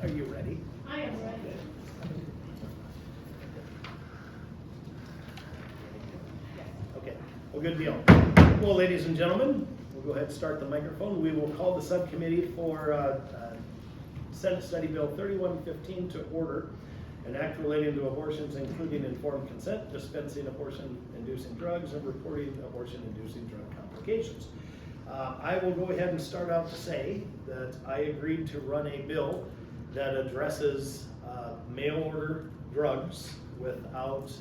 Are you ready? I am ready. Okay, well, good deal. Well, ladies and gentlemen, we'll go ahead and start the microphone. We will call the subcommittee for Senate Study Bill 3115 to order, an act relating to abortions, including informed consent, dispensing abortion-inducing drugs, and reporting abortion-inducing drug complications. I will go ahead and start out to say that I agreed to run a bill that addresses mail order drugs without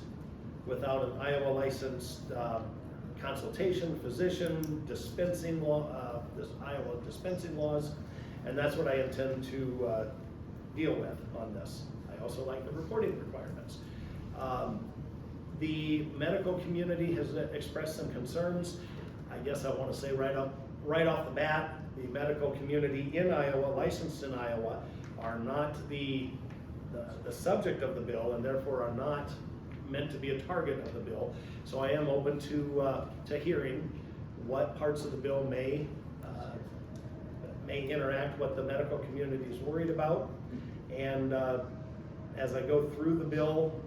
an Iowa licensed consultation, physician, dispensing law, this Iowa dispensing laws, and that's what I intend to deal with on this. I also like the reporting requirements. The medical community has expressed some concerns. I guess I want to say right off the bat, the medical community in Iowa, licensed in Iowa, are not the subject of the bill, and therefore are not meant to be a target of the bill. So I am open to hearing what parts of the bill may interact what the medical community is worried about. And as I go through the bill,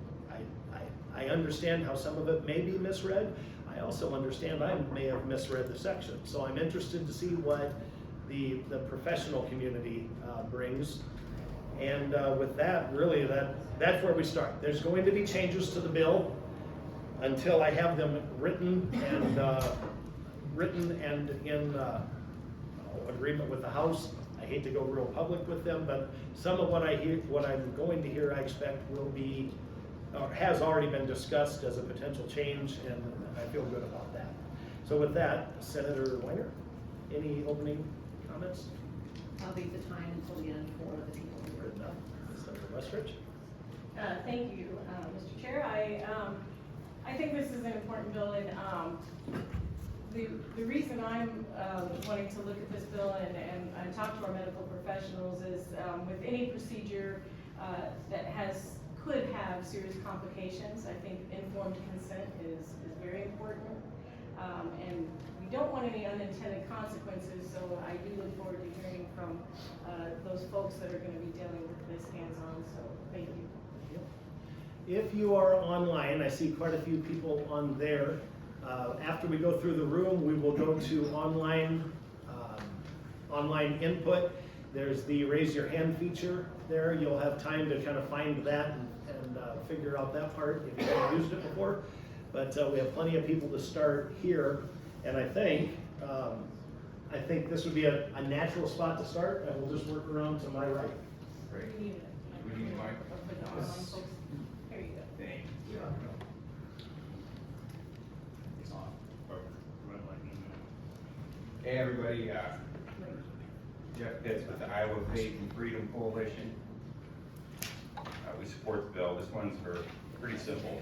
I understand how some of it may be misread. I also understand I may have misread the section. So I'm interested to see what the professional community brings. And with that, really, that's where we start. There's going to be changes to the bill until I have them written and in agreement with the House. I hate to go real public with them, but some of what I'm going to hear, I expect will be, or has already been discussed as a potential change, and I feel good about that. So with that, Senator Weiner, any opening comments? I'll leave the time until the end for the people who are done. Senator Westrich? Thank you, Mr. Chair. I think this is an important bill, and the reason I'm wanting to look at this bill and I talk to our medical professionals is with any procedure that could have serious complications, I think informed consent is very important, and we don't want any unintended consequences. So I do look forward to hearing from those folks that are going to be dealing with this hands-on. So thank you. If you are online, I see quite a few people on there. After we go through the room, we will go to online input. There's the raise your hand feature there. You'll have time to kind of find that and figure out that part if you haven't used it before. But we have plenty of people to start here, and I think this would be a natural spot to start, and we'll just work around to my right. Great. We need We need a mic. For the online folks. Here you go. Thank you. It's on. Hey everybody, Jeff Pitts with the Iowa Faith and Freedom Coalition. We support the bill. This one's pretty simple.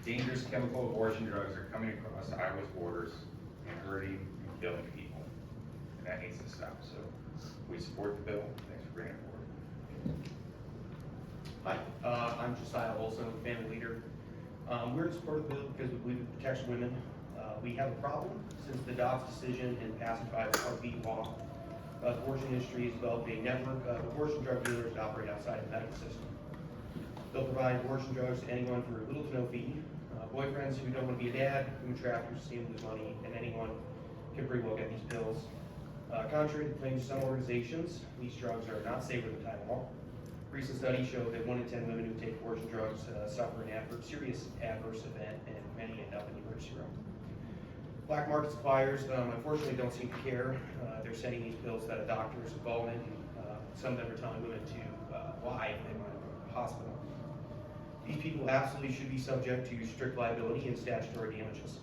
Dangerous chemical abortion drugs are coming across Iowa's borders and hurting and killing people. And that needs to stop. So we support the bill. Thanks for bringing it forward. Hi, I'm Josiah Olson, family leader. We're in support of the bill because we believe it protects women. We have a problem since the Dobbs decision and passage by the Part B law. The abortion industry has developed a network of abortion drug dealers that operate outside the medical system. They'll provide abortion drugs to anyone for little to no fee. Boyfriends who don't want to be a dad, human traffickers who steal lose money, and anyone can pretty well get these pills. Contrary to the claims of some organizations, these drugs are not safer than Tylenol. Recent studies show that 1 in 10 women who take abortion drugs suffer an serious adverse event, and many end up in the emergency room. Black market suppliers, unfortunately, don't seem to care. They're sending these pills that a doctor is involved in. Some of them are telling women to lie if they want to go to the hospital. These people absolutely should be subject to strict liability and statutory damages.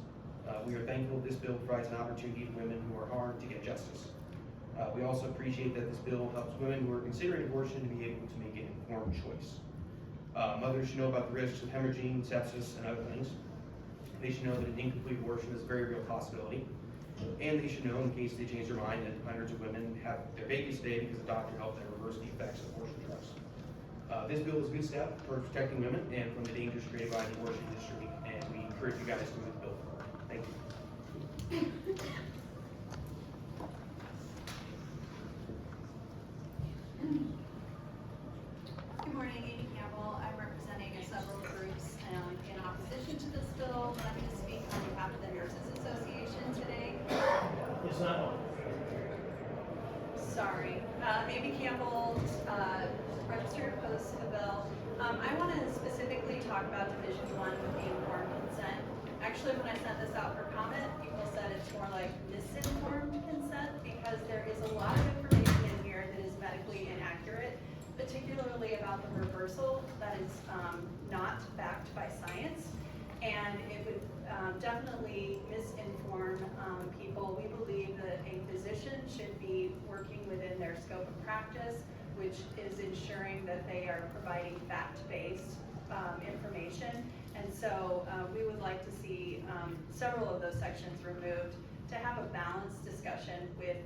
We are thankful this bill provides an opportunity to women who are harmed to get justice. We also appreciate that this bill helps women who are considering abortion to be able to make an informed choice. Mothers should know about the risks of hemorrhaging, sepsis, and other things. They should know that an incomplete abortion is a very real possibility. And they should know, in case they change their mind, that hundreds of women have their babies today because the doctor helped them reverse the effects of abortion drugs. This bill is a good step toward protecting women and from the dangers created by the abortion industry, and we encourage you guys to move the bill forward. Thank you. Campbell, registered opposed to the bill. I want to specifically talk about Division 1 with the informed consent. Actually, when I sent this out for comment, people said it's more like misinformed consent because there is a lot of information in here that is medically inaccurate, particularly about the reversal that is not backed by science. And it would definitely misinform people. We believe that a physician should be working within their scope of practice, which is ensuring that they are providing fact-based information. And so we would like to see several of those sections removed to have a balanced discussion with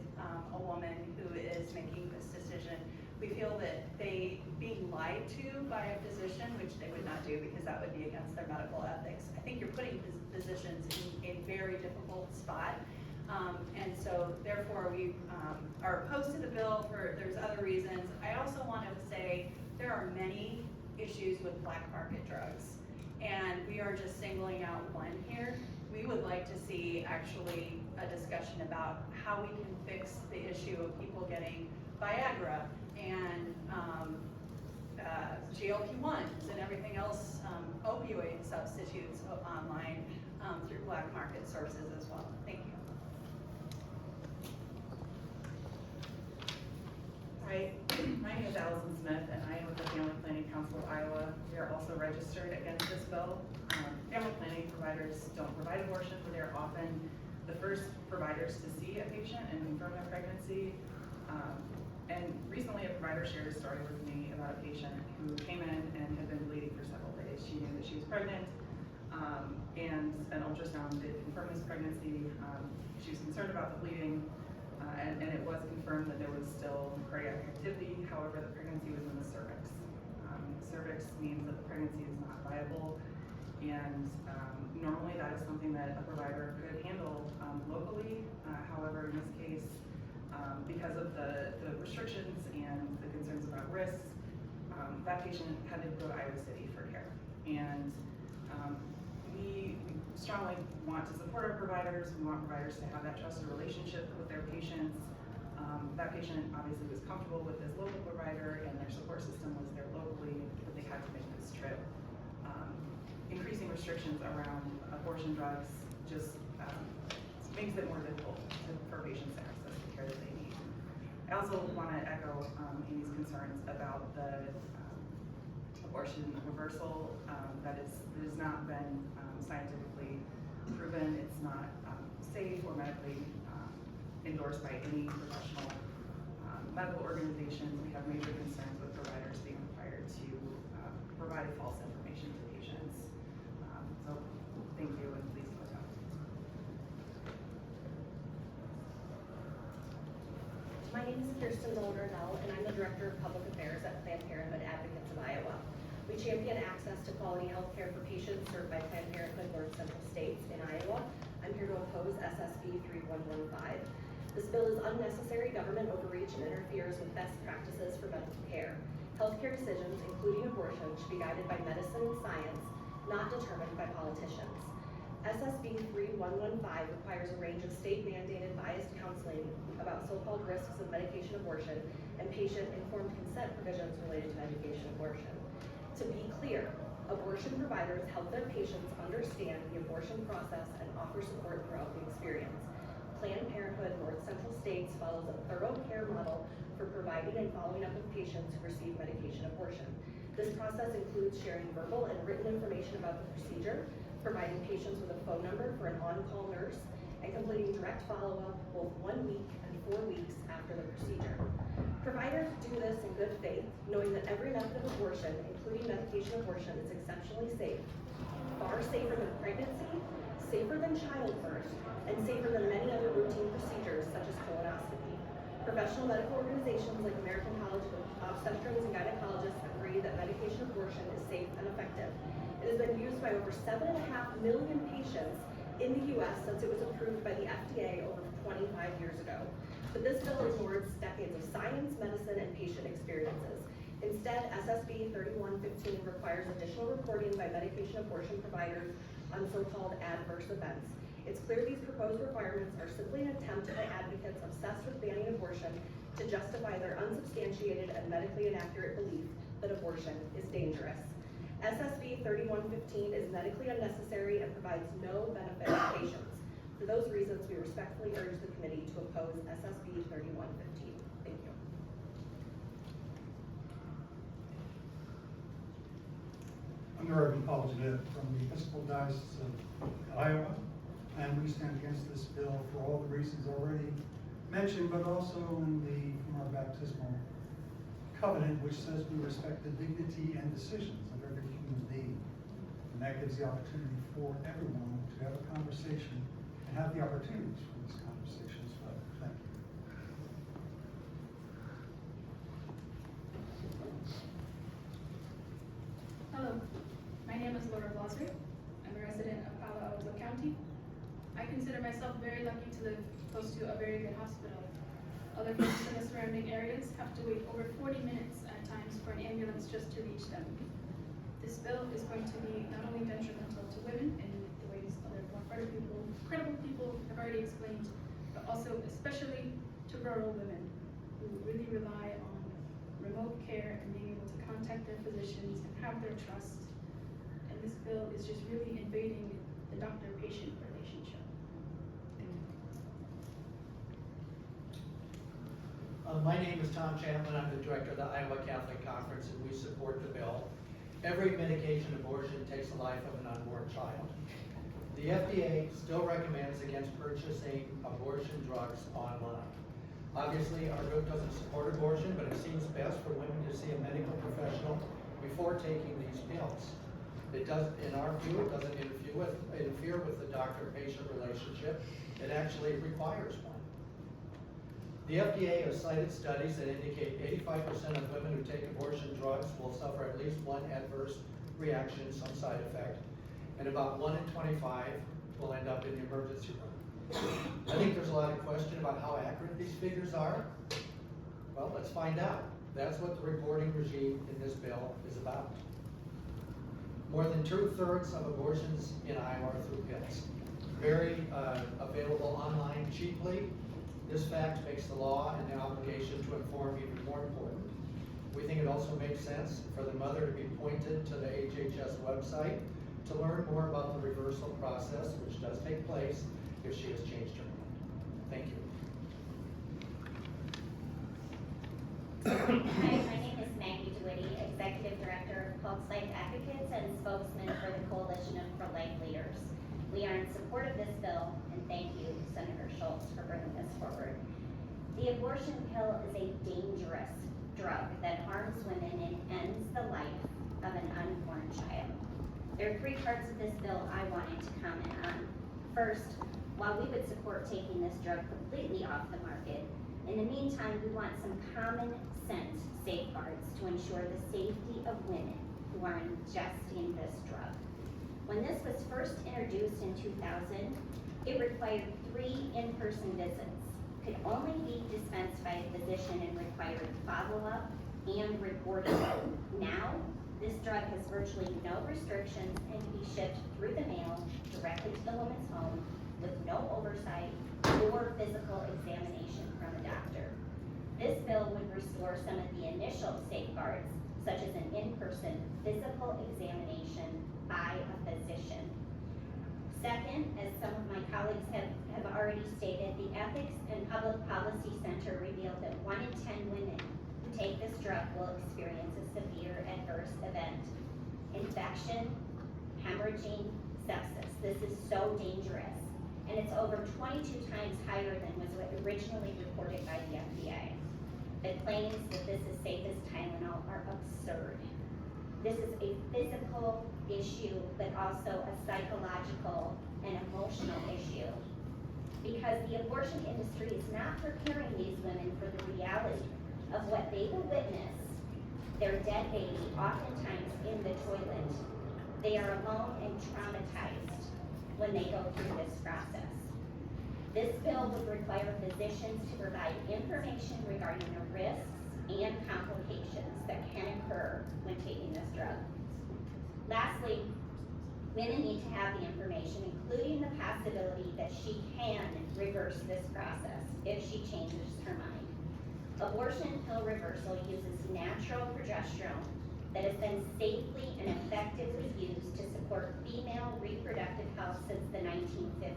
a woman who is making this decision. We feel that they being lied to by a physician, which they would not do because that would be against their medical ethics. I think you're putting physicians in a very difficult spot. And so therefore we are opposed to the bill there's other reasons. I also want to say there are many issues with black market drugs, and we are just singling out one here. We would like to see actually a discussion about how we can fix the issue of people getting Viagra and GLP-1s and everything else, opioid substitutes online through black market sources as well. Thank you. Hi, my name is Allison Smith, and I am with the Family Planning Council of Iowa. We are also registered against this bill. Family planning providers don't provide abortion, but they're often the first providers to see a patient and confirm their pregnancy. And recently a provider shared a story with me about a patient who came in and had been bleeding for several days. She knew that she was pregnant, and an ultrasound did confirm this pregnancy. She was concerned about the bleeding, and it was confirmed that there was still cardiac activity. However, the pregnancy was in the cervix. Cervix means that the pregnancy is not viable, and normally that is something that a provider could handle locally. However, in this case, because of the restrictions and the concerns about risks, that patient had to go to Iowa City for care. And we strongly want to support our providers. We want providers to have that trusted relationship with their patients. That patient obviously was comfortable with this local provider, and their support system was there locally, but they had to make this trip. Increasing restrictions around abortion drugs just makes it more difficult for patients to access the care that they need. I also want to echo Amy's concerns about the abortion reversal. That has not been scientifically proven. It's not safe or medically endorsed by any professional medical organizations. We have major concerns with providers being required to provide false information to patients. So thank you, and please vote out. My name is Kirsten Muller-Nell, and I'm the Director of Public Affairs at Planned Parenthood Advocates of Iowa. We champion access to quality health care for patients served by Planned Parenthood North Central States in Iowa. I'm here to oppose SSB 3115. This bill is unnecessary government overreach and interferes with best practices for medical care. Healthcare decisions, including abortion, should be guided by medicine and science, not determined by politicians. SSB 3115 requires a range of state-mandated biased counseling about so-called risks of medication abortion and patient-informed consent provisions related to medication abortion. To be clear, abortion providers help their patients understand the abortion process and offer support throughout the experience. Planned Parenthood North Central States follows a thorough care model for providing and following up with patients who receive medication abortion. This process includes sharing verbal and written information about the procedure, providing patients with a phone number for an on-call nurse, and completing direct follow-up both 1 week and 4 weeks after the procedure. Providers do this in good faith, knowing that every method of abortion, including medication abortion, is exceptionally safe, far safer than pregnancy, safer than childbirth, and safer than many other routine procedures such as colonoscopy. Professional medical organizations like American College of Obstetricians and Gynecologists agree that medication abortion is safe and effective. It has been used by over 7.5 million patients in the U.S. since it was approved by the FDA over 25 years ago. But this bill ignores decades of science, medicine, and patient experiences. Instead, SSB 3115 requires additional reporting by medication abortion providers on so-called adverse events. It's clear these proposed requirements are simply an attempt by advocates obsessed with banning abortion to justify their unsubstantiated and medically inaccurate belief that abortion is dangerous. SSB 3115 is medically unnecessary and provides no benefit to patients. For those reasons, we respectfully urge the committee to oppose SSB 3115. Thank you. I'm the Reverend Paul Jeanette from the Episcopal Diocese of Iowa, and we stand against this bill for all the reasons already mentioned, but also from our baptismal covenant, which says we respect the dignity and decisions of every human being. And that gives the opportunity for everyone to have a conversation and have the opportunities for this conversation as well. Thank you. Hello, my name is Laura Westrich. I'm a resident of Palo Alto County. I consider myself very lucky to live close to a very good hospital. Other folks in the surrounding areas have to wait over 40 minutes at times for an ambulance just to reach them. This bill is going to be not only detrimental to women in the ways other more credible people have already explained, but also especially to rural women who really rely on remote care and being able to contact their physicians and have their trust. And this bill is just really invading the doctor-patient relationship. Thank you. My name is Tom Champlin. I'm the director of the Iowa Catholic Conference, and we support the bill. Every medication abortion takes the life of an unborn child. The FDA still recommends against purchasing abortion drugs online. Obviously, our group doesn't support abortion, but it seems best for women to see a medical professional before taking these pills. It does, in our view, it doesn't interfere with the doctor-patient relationship. It actually requires one. The FDA has cited studies that indicate 85% of women who take abortion drugs will suffer at least one adverse reaction, some side effect, and about 1 in 25 will end up in the emergency room. I think there's a lot of question about how accurate these figures are. Well, let's find out. That's what the reporting regime in this bill is about. More than 2/3 of abortions in Iowa are through pills. Very available online cheaply. This fact makes the law and the obligation to inform even more important. We think it also makes sense for the mother to be pointed to the HHS website to learn more about the reversal process, which does take place if she has changed her mind. Thank you. Hi, my name is Maggie DeWitty, Executive Director of Pulse Life Advocates and spokesman for the Coalition of Pro-Life Leaders. We are in support of this bill, and thank you, Senator Schultz, for bringing this forward. The abortion pill is a dangerous drug that harms women and ends the life of an unborn child. There are 3 parts of this bill I wanted to comment on. First, while we would support taking this drug completely off the market, in the meantime, we want some common sense safeguards to ensure the safety of women who are ingesting this drug. When this was first introduced in 2000, it required 3 in-person visits, could only be dispensed by a physician and required follow-up and reporting. Now, this drug has virtually no restrictions and can be shipped through the mail directly to the woman's home with no oversight or physical examination from a doctor. This bill would restore some of the initial safeguards, such as an in-person physical examination by a physician. Second, as some of my colleagues have already stated, the Ethics and Public Policy Center revealed that 1 in 10 women who take this drug will experience a severe adverse event. Infection, hemorrhaging, sepsis. This is so dangerous. And it's over 22 times higher than was originally reported by the FDA. The claims that this is safe as Tylenol are absurd. This is a physical issue, but also a psychological and emotional issue. Because the abortion industry is not preparing these women for the reality of what they will witness, their dead baby, oftentimes in the toilet. They are alone and traumatized when they go through this process. This bill would require physicians to provide information regarding the risks and complications that can occur when taking this drug. Lastly, Women need to have the information, including the possibility that she can reverse this process if she changes her mind. Abortion pill reversal uses natural progesterone that has been safely and effectively used to support female reproductive health since the 1950s.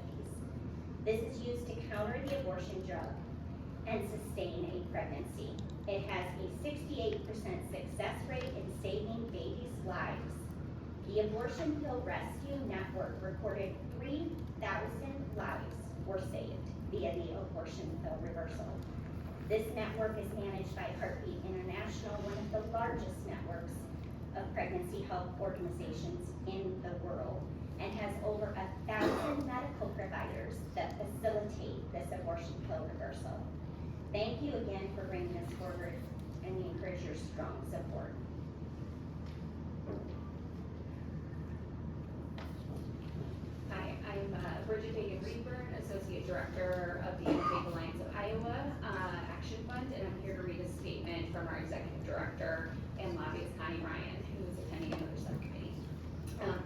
This is used to counter the abortion drug and sustain a pregnancy. It has a 68% success rate in saving babies' lives. The Abortion Pill Rescue Network reported 3,000 lives were saved via the abortion pill reversal. This network is managed by Heartbeat International, one of the largest networks of pregnancy health organizations in the world, and has over 1,000 medical providers that facilitate this abortion pill reversal. Thank you again for bringing this forward, and we encourage your strong support. Hi, I'm Bridget Hagan-Reedburn, Associate Director of the Interfaith Alliance of Iowa Action Fund, and I'm here to read a statement from our Executive Director and lobbyist Connie Ryan, who is attending another subcommittee.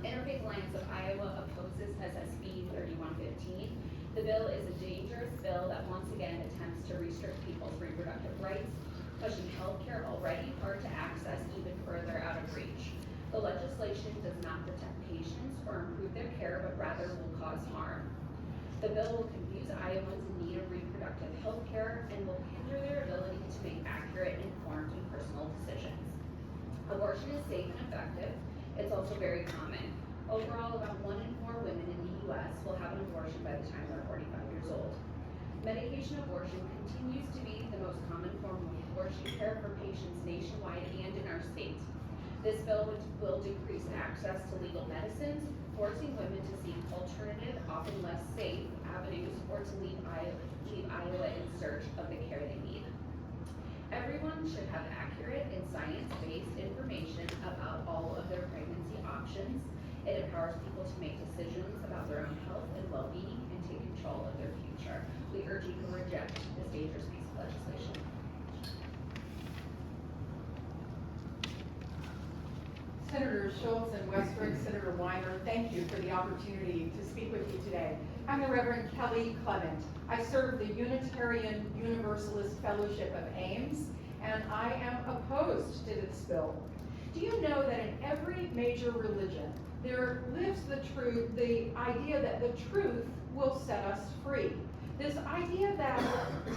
Interfaith Alliance of Iowa opposes SSB 3115. The bill is a dangerous bill that once again attempts to restrict people's reproductive rights, pushing healthcare already hard to access even further out of reach. The legislation does not protect patients or improve their care, but rather will cause harm. The bill will confuse Iowans in need of reproductive health care and will hinder their ability to make accurate, informed, and personal decisions. Abortion is safe and effective. It's also very common. Overall, about 1 in 4 women in the U.S. will have an abortion by the time they're 45 years old. Medication abortion continues to be the most common form of abortion care for patients nationwide and in our state. This bill will decrease access to legal medicines, forcing women to seek alternative, often less safe avenues, or to leave Iowa in search of the care they need. Everyone should have accurate and science-based information about all of their pregnancy options. It empowers people to make decisions about their own health and well-being and take control of their future. We urge you to reject this dangerous piece of legislation. Senators Schultz and Westrich, Senator Weiner, thank you for the opportunity to speak with you today. I'm the Reverend Kelly Clement. I serve the Unitarian Universalist Fellowship of Ames, and I am opposed to this bill. Do you know that in every major religion, there lives the idea that the truth will set us free? This idea that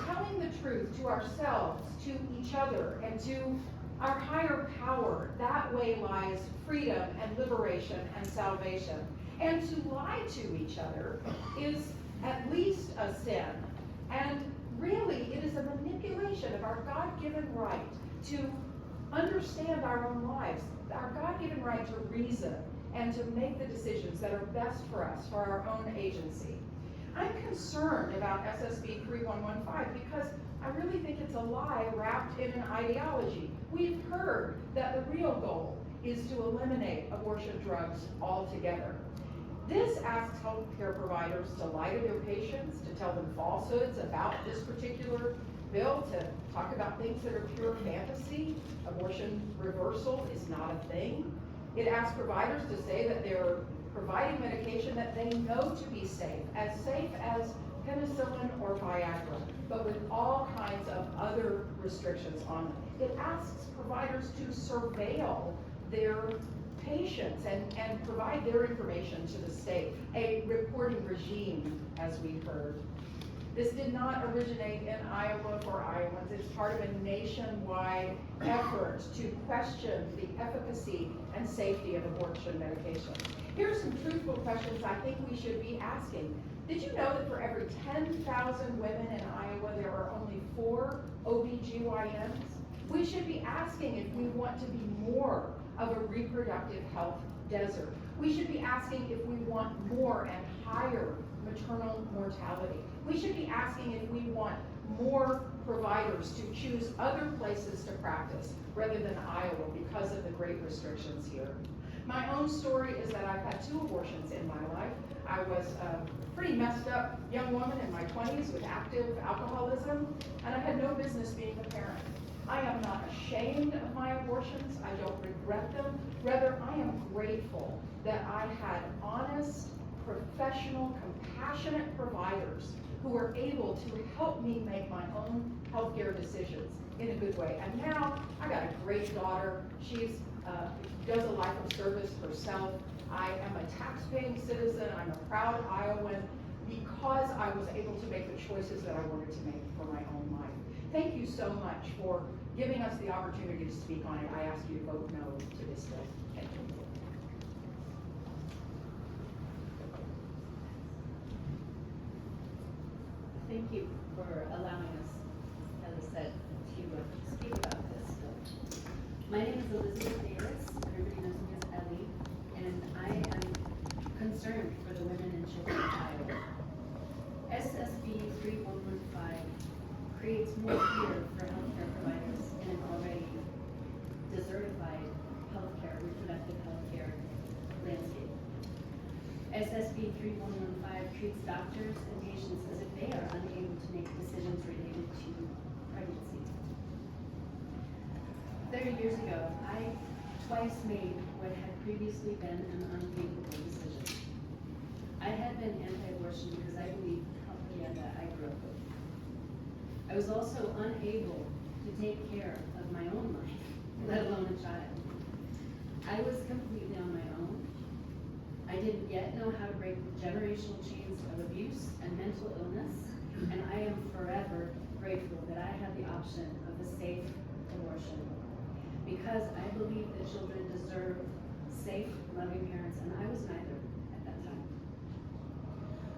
telling the truth to ourselves, to each other, and to our higher power, that way lies freedom and liberation and salvation. And to lie to each other is at least a sin. And really, it is a manipulation of our God-given right to understand our own lives, our God-given right to reason and to make the decisions that are best for us, for our own agency. I'm concerned about SSB 3115 because I really think it's a lie wrapped in an ideology. We've heard that the real goal is to eliminate abortion drugs altogether. This asks healthcare providers to lie to their patients, to tell them falsehoods about this particular bill, to talk about things that are pure fantasy. Abortion reversal is not a thing. It asks providers to say that they're providing medication that they know to be safe as penicillin or Viagra, but with all kinds of other restrictions on them. It asks providers to surveil their patients and provide their information to the state, a reporting regime, as we've heard. This did not originate in Iowa for Iowans. It's part of a nationwide effort to question the efficacy and safety of abortion medication. Here are some truthful questions I think we should be asking. Did you know that for every 10,000 women in Iowa, there are only 4 OBGYNs? We should be asking if we want to be more of a reproductive health desert. We should be asking if we want more and higher maternal mortality. We should be asking if we want more providers to choose other places to practice rather than Iowa because of the great restrictions here. My own story is that I've had 2 abortions in my life. I was a pretty messed up young woman in my 20s with active alcoholism, and I had no business being a parent. I am not ashamed of my abortions. I don't regret regret them. Rather, I am grateful that I had honest, professional, compassionate providers who were able to help me make my own healthcare decisions in a good way. And now, I got a great daughter. She's does a life of service herself. I am a tax-paying citizen. I'm a proud Iowan because I was able to make the choices that I wanted to make for my own life. Thank you so much for giving us the opportunity to speak on it. I ask you to vote no to this bill. Thank you. Thank you for allowing us, as I said, to speak about this bill. My name is Elizabeth Davis. Everybody knows me as Ellie, and I am concerned for the women and children of Iowa. SSB 3115 creates more fear for healthcare providers in an already desertified healthcare, reproductive healthcare landscape. SSB 3115 treats doctors and patients as if they are unable to make decisions related to pregnancy. 30 years ago, I twice made what had previously been an unthinkable decision. I had been anti-abortion because I believed the propaganda I grew up with. I was also unable to take care of my own life, let alone a child. I was completely on my own. I didn't yet know how to break the generational chains of abuse and mental illness, and I am forever grateful that I had the option of a safe abortion, because I believe that children deserve safe, loving parents, and I was neither at that time.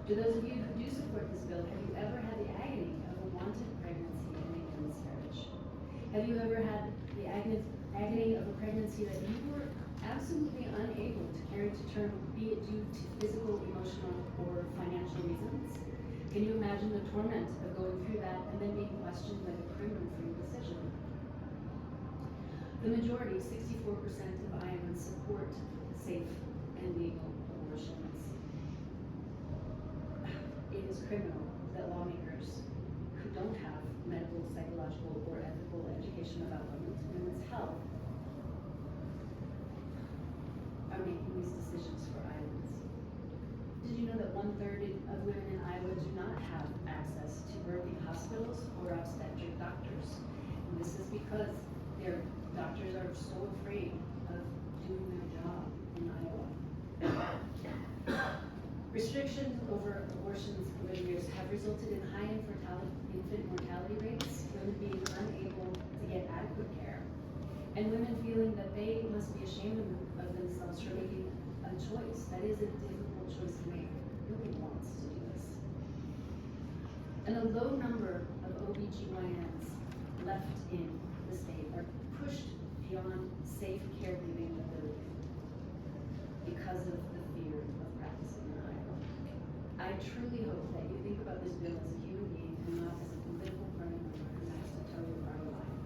To those of you who do support this bill, have you ever had the agony of a wanted pregnancy and a miscarriage? Have you ever had the agony of a pregnancy that you were absolutely unable to carry to term, be it due to physical, emotional, or financial reasons? Can you imagine the torment of going through that and then being questioned like a criminal for your decision? The majority, 64% of Iowans, support safe and legal abortions. It is criminal that lawmakers who don't have medical, psychological, or ethical education about women's health are making these decisions for Iowans. Did you know that 1/3 of women in Iowa do not have access to birthing hospitals or obstetric doctors? And this is because their doctors are so afraid of doing their job in Iowa. Restrictions over abortions over the years have resulted in high infant mortality rates, women being unable to get adequate care, and women feeling that they must be ashamed of themselves for making a choice. That is a difficult choice to make. Nobody wants to do this. And a low number of OBGYNs left in the state are pushed beyond safe caregiving ability because of the fear of practicing in Iowa. I truly hope that you think about this bill as a human being and not as a political party member who has to toe our line.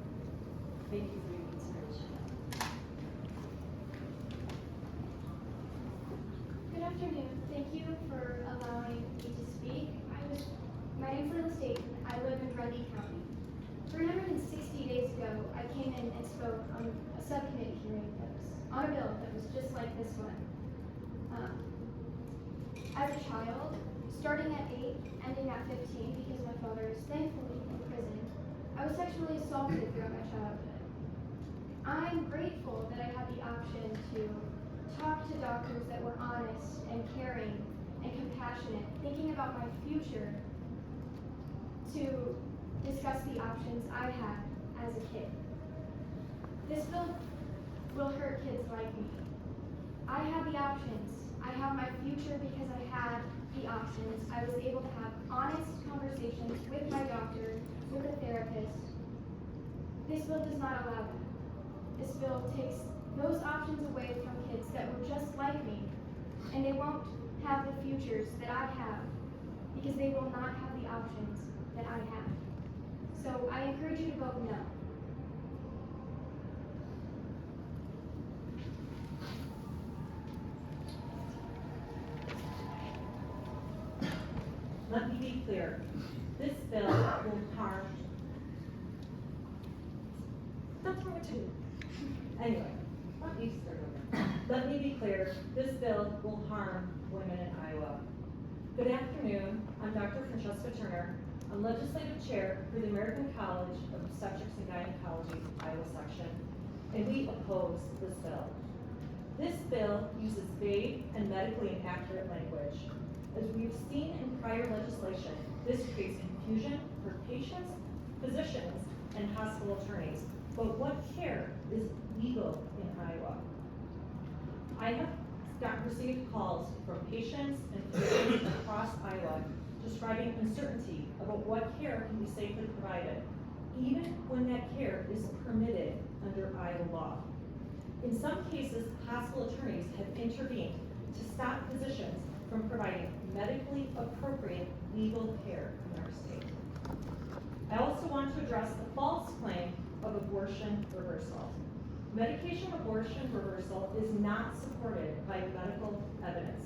Thank you for your consideration. Good afternoon. Thank you for allowing me to speak. My name's Lila Staten. I live in Grundy County. 360 days ago, I came in and spoke on a subcommittee hearing that was on a bill that was just like this one. As a child, starting at 8, ending at 15, because my father is thankfully in prison, I was sexually assaulted throughout my childhood. I'm grateful that I had the option to talk to doctors that were honest and caring and compassionate, thinking about my future, to discuss the options I had as a kid. This bill will hurt kids like me. I had the options. I have my future because I had the options. I was able to have honest conversations with my doctor, with a therapist. This bill does not allow that. This bill takes those options away from kids that were just like me, and they won't have the futures that I have because they will not have the options that I have. So I encourage you to vote no. Let me be clear. This bill will harm. That's wrong too. Anyway, Let me be clear, this bill will harm women in Iowa. Good afternoon, I'm Dr. Francesca Turner. I'm legislative chair for the American College of Obstetrics and Gynecology Iowa section, and we oppose this bill. This bill uses vague and medically inaccurate language. As we've seen in prior legislation, this creates confusion for patients, physicians, and hospital attorneys. But what care is legal in Iowa? I have received calls from patients and physicians across Iowa describing uncertainty about what care can be safely provided, even when that care is permitted under Iowa law. In some cases, hospital attorneys have intervened to stop physicians from providing medically appropriate legal care in our state. I also want to address the false claim of abortion reversal. Medication abortion reversal is not supported by medical evidence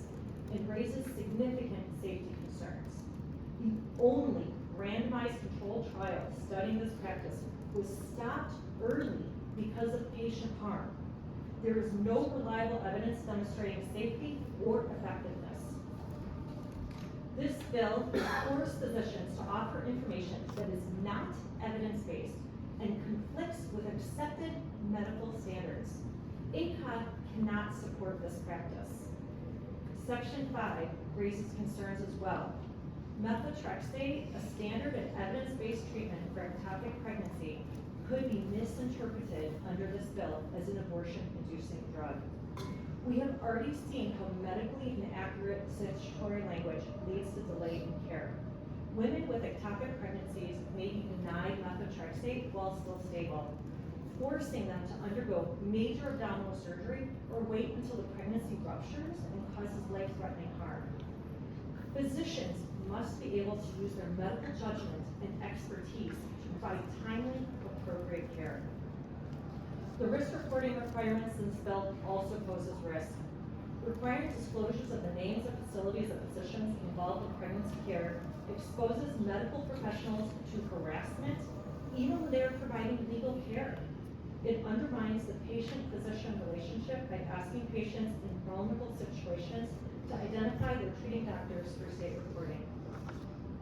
and raises significant safety concerns. The only randomized controlled trial studying this practice was stopped early because of patient harm. There is no reliable evidence demonstrating safety or effectiveness. This bill forces physicians to offer information that is not evidence-based and conflicts with accepted medical standards. ACOG cannot support this practice. Section 5 raises concerns as well. Methotrexate, a standard and evidence-based treatment for ectopic pregnancy, could be misinterpreted under this bill as an abortion-inducing drug. We have already seen how medically inaccurate statutory language leads to delay in care. Women with ectopic pregnancies may be denied methotrexate while still stable, forcing them to undergo major abdominal surgery or wait until the pregnancy ruptures and causes life-threatening harm. Physicians must be able to use their medical judgment and expertise to provide timely, appropriate care. The risk reporting requirements in this bill also poses risk. Requiring disclosures of the names of facilities of physicians involved in pregnancy care exposes medical professionals to harassment, even when they are providing legal care. It undermines the patient-physician relationship by asking patients in vulnerable situations to identify their treating doctors for safe reporting.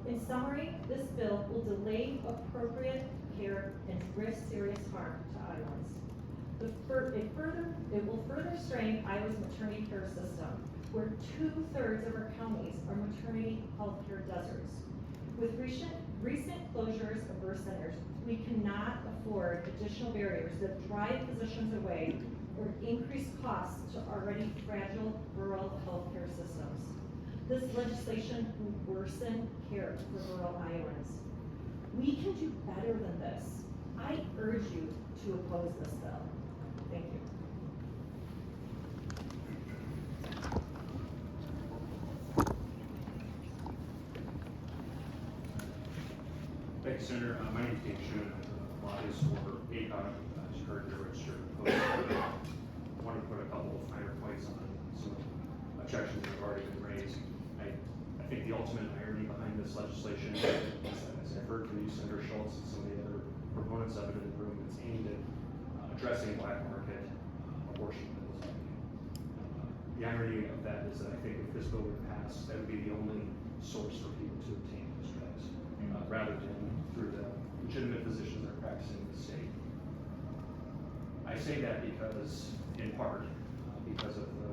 In summary, this bill will delay appropriate care and risk serious harm to Iowans. It will further strain Iowa's maternity care system, where 2/3 of our counties are maternity health care deserts. With recent closures of birth centers, we cannot afford additional barriers that drive physicians away or increase costs to already fragile rural healthcare systems. This legislation will worsen care for rural Iowans. We can do better than this. I urge you to oppose this bill. Thank you. Thank you, Senator. My name is Dave Schuman. I'm a lobbyist for ACOG. As you heard, they're registered. I want to put a couple of finer points on some objections that have already been raised. I think the ultimate irony behind this legislation is, as I've heard from you, Senator Schultz, and some of the other proponents of it in the room, it's aimed at addressing black market abortion bills. The irony of that is that I think if this bill were passed, that would be the only source for people to obtain those drugs, rather than through the legitimate physicians that are practicing in the state. I say that because, in part, because of the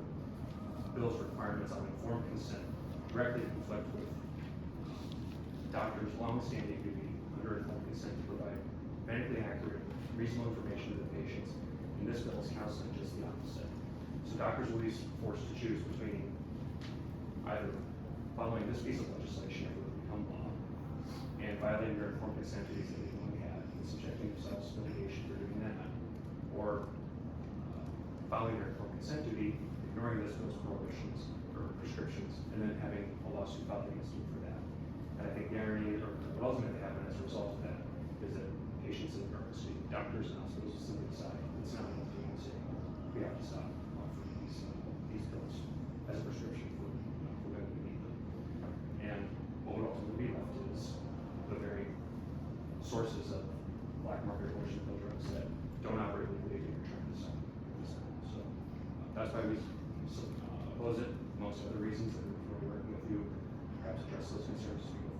bill's requirements on informed consent directly conflict with doctors' long-standing duty under informed consent to provide medically accurate, reasonable information to the patients. And this bill is counseling just the opposite. So doctors will be forced to choose between either following this piece of legislation if it would become law and violating their informed consent duties that they long had and subjecting themselves to litigation for doing that, or following their informed consent duty, ignoring this bill's prohibitions or prescriptions, and then having a lawsuit filed against them for that. And I think the irony, or what ultimately happen as a result of that, is that patients and doctors and hospitals will simply decide it's not enough to say we have to stop offering these pills as a prescription for when we need them. And what would ultimately be left is the very sources of black market abortion pill drugs that don't operate legally and are trying to stop. So That's why we oppose it, amongst other reasons, and we're working with you, perhaps address those concerns as we go forward.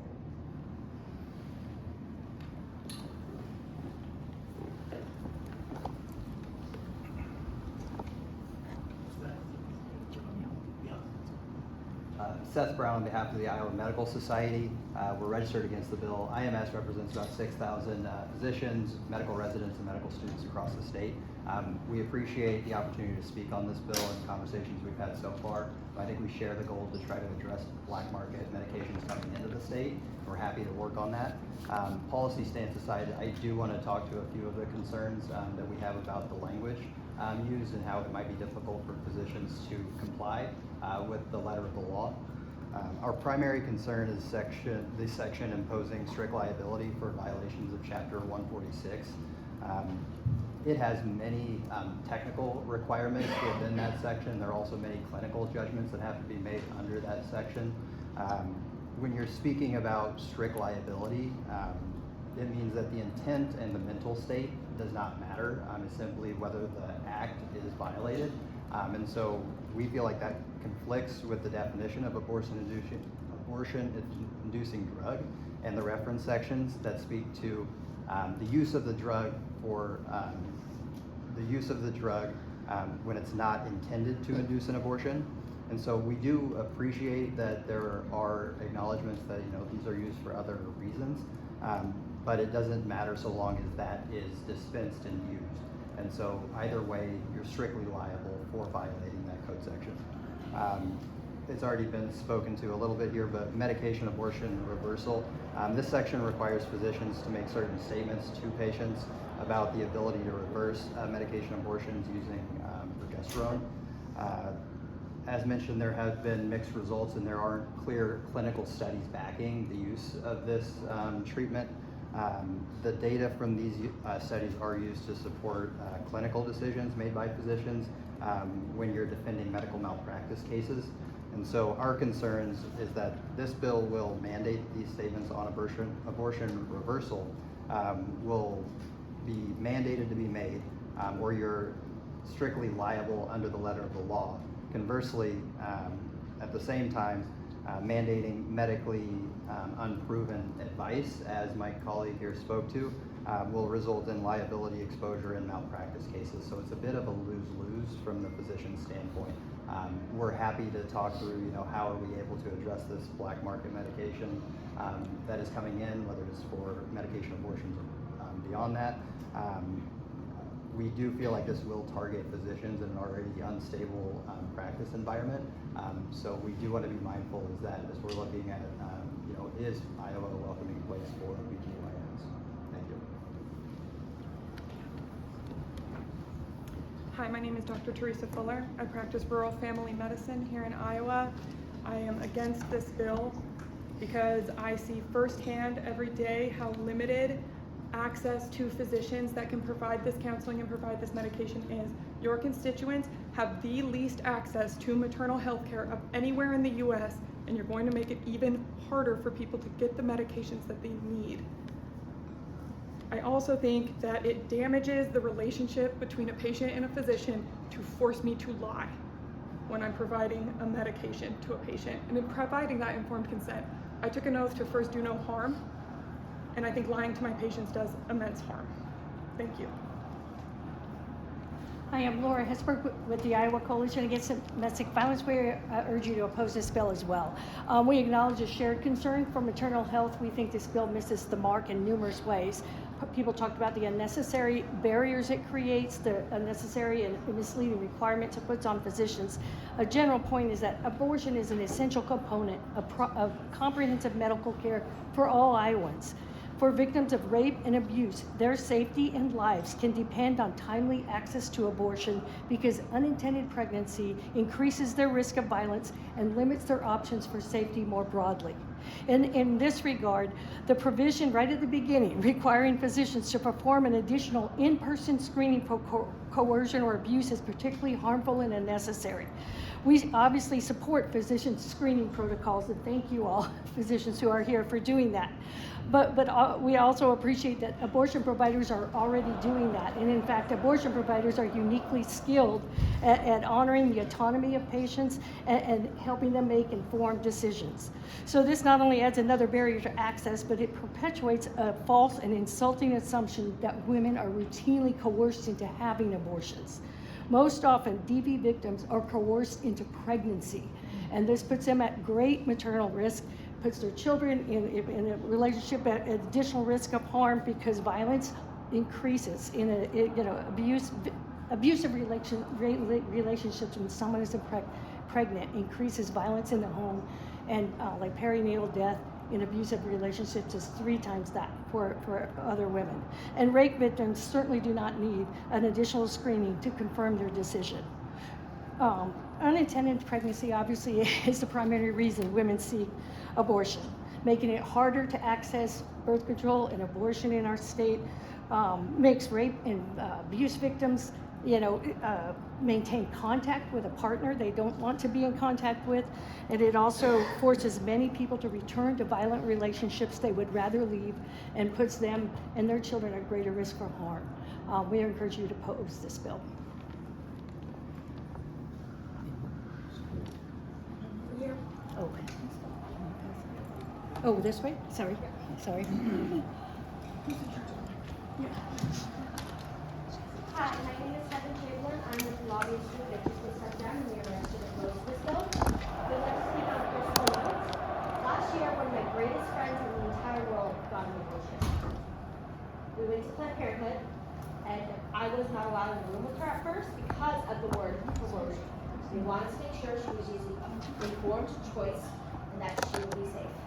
Seth Brown on behalf of the Iowa Medical Society. We're registered against the bill. IMS represents about 6,000 physicians, medical residents, and medical students across the state. We appreciate the opportunity to speak on this bill and conversations we've had so far. I think we share the goal to try to address black market medications coming into the state. We're happy to work on that. Policy stance aside, I do want to talk to a few of the concerns that we have about the language used and how it might be difficult for physicians to comply with the letter of the law. Our primary concern is this section imposing strict liability for violations of Chapter 146. It has many technical requirements within that section. There are also many clinical judgments that have to be made under that section. When you're speaking about strict liability, it means that the intent and the mental state does not matter. It's simply whether the act is violated. And so we feel like that conflicts with the definition of abortion-inducing drug and the reference sections that speak to the use of the drug for when it's not intended to induce an abortion. And so we do appreciate that there are acknowledgments that these are used for other reasons, but it doesn't matter so long as that is dispensed and used. And so either way, you're strictly liable for violating that code section. It's already been spoken to a little bit here, but medication abortion reversal. This section requires physicians to make certain statements to patients about the ability to reverse medication abortions using progesterone. As mentioned, there have been mixed results and there aren't clear clinical studies backing the use of this treatment. The data from these studies are used to support clinical decisions made by physicians when you're defending medical malpractice cases. And so our concerns is that this bill will mandate these statements on abortion reversal will be mandated to be made, or you're strictly liable under the letter of the law. Conversely, at the same time, mandating medically unproven advice, as my colleague here spoke to, will result in liability exposure in malpractice cases. So it's a bit of a lose-lose from the physician's standpoint. We're happy to talk through, how are we able to address this black market medication that is coming in, whether it's for medication abortions or beyond that. We do feel like this will target physicians in an already unstable practice environment. So we do want to be mindful is that as we're looking at, is Iowa a welcoming place for OBGYNs? Thank you. Hi, my name is Dr. Teresa Fuller. I practice rural family medicine here in Iowa. I am against this bill because I see firsthand every day how limited access to physicians that can provide this counseling and provide this medication is. Your constituents have the least access to maternal health care of anywhere in the US, and you're going to make it even harder for people to get the medications that they need. I also think that it damages the relationship between a patient and a physician to force me to lie when I'm providing a medication to a patient. And in providing that informed consent, I took an oath to first do no harm, and I think lying to my patients does immense harm. Thank you. I am Laura Hesberg with the Iowa Coalition Against Domestic Violence. We urge you to oppose this bill as well. We acknowledge a shared concern for maternal health. We think this bill misses the mark in numerous ways. People talked about the unnecessary barriers it creates, the unnecessary and misleading requirements it puts on physicians. A general point is that abortion is an essential component of comprehensive medical care for all Iowans. For victims of rape and abuse, their safety and lives can depend on timely access to abortion because unintended pregnancy increases their risk of violence and limits their options for safety more broadly. In this regard, the provision right at the beginning requiring physicians to perform an additional in-person screening coercion or abuse is particularly harmful and unnecessary. We obviously support physician screening protocols, and thank you all physicians who are here for doing that. But we also appreciate that abortion providers are already doing that. And in fact, abortion providers are uniquely skilled at honoring the autonomy of patients and helping them make informed decisions. So this not only adds another barrier to access, but it perpetuates a false and insulting assumption that women are routinely coerced into having abortions. Most often, DV victims are coerced into pregnancy, and this puts them at great maternal risk, puts their children in a relationship at additional risk of harm because violence increases in abusive relationships when someone is pregnant increases violence in the home, and like perinatal death in abusive relationships is 3 times that for other women. And rape victims certainly do not need an additional screening to confirm their decision. Unintended pregnancy obviously is the primary reason women seek abortion, making it harder to access birth control and abortion in our state, makes rape and abuse victims maintain contact with a partner they don't want to be in contact with, and it also forces many people to return to violent relationships they would rather leave, and puts them and their children at greater risk for harm. We encourage you to oppose this bill. Oh, this way? Sorry. Hi, my name is Cherielynn. I'm with the lobbyist group that just was shut down, and we are arrested to oppose this bill. We'd like to speak on personal notes. Last year, one of my greatest friends in the entire world got an abortion. We went to Planned Parenthood, and I was not allowed in the room with her at first because of the word coercion. We wanted to make sure she was using informed choice and that she would be safe.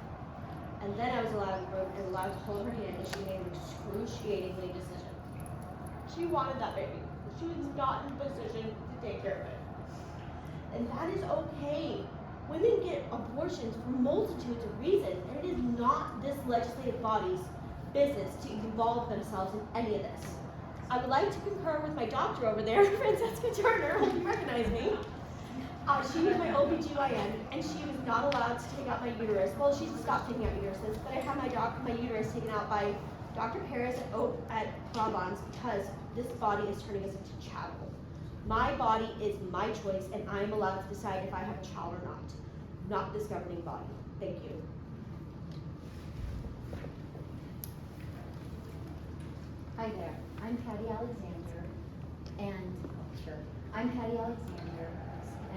And then I was allowed in the room and allowed to hold her hand, and she made an excruciatingly decision. She wanted that baby. She was not in a position to take care of it. And that is okay. Women get abortions for multitudes of reasons, and it is not this legislative body's business to involve themselves in any of this. I would like to concur with my doctor over there, Francesca Turner, hope you recognize me. She was my OBGYN, and she was not allowed to take out my uterus. Well, she stopped taking out uteruses, but I had my uterus taken out by Dr. Paris at Brabant's because this body is turning us into chattel. My body is my choice, and I am allowed to decide if I have a child or not this governing body. Thank you. Hi there, I'm Patty Alexander, and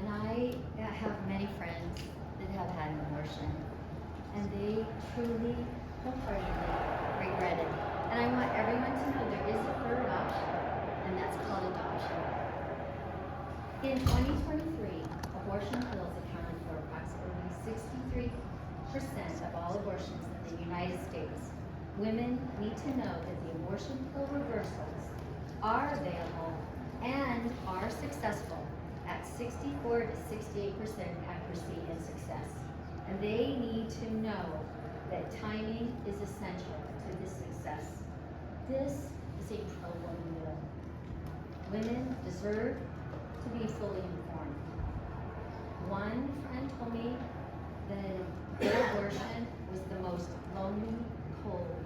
I have many friends that have had an abortion, and they truly, wholeheartedly regret it. And I want everyone to know there is a third option, and that's called adoption. In 2023, abortion pills accounted for approximately 63% of all abortions in the United States. Women need to know that the abortion pill reversals are available and are successful at 64 to 68% accuracy and success. And they need to know that timing is essential to this success. This is a pro-woman bill. Women deserve to be fully informed. One friend told me that her abortion was the most lonely, cold,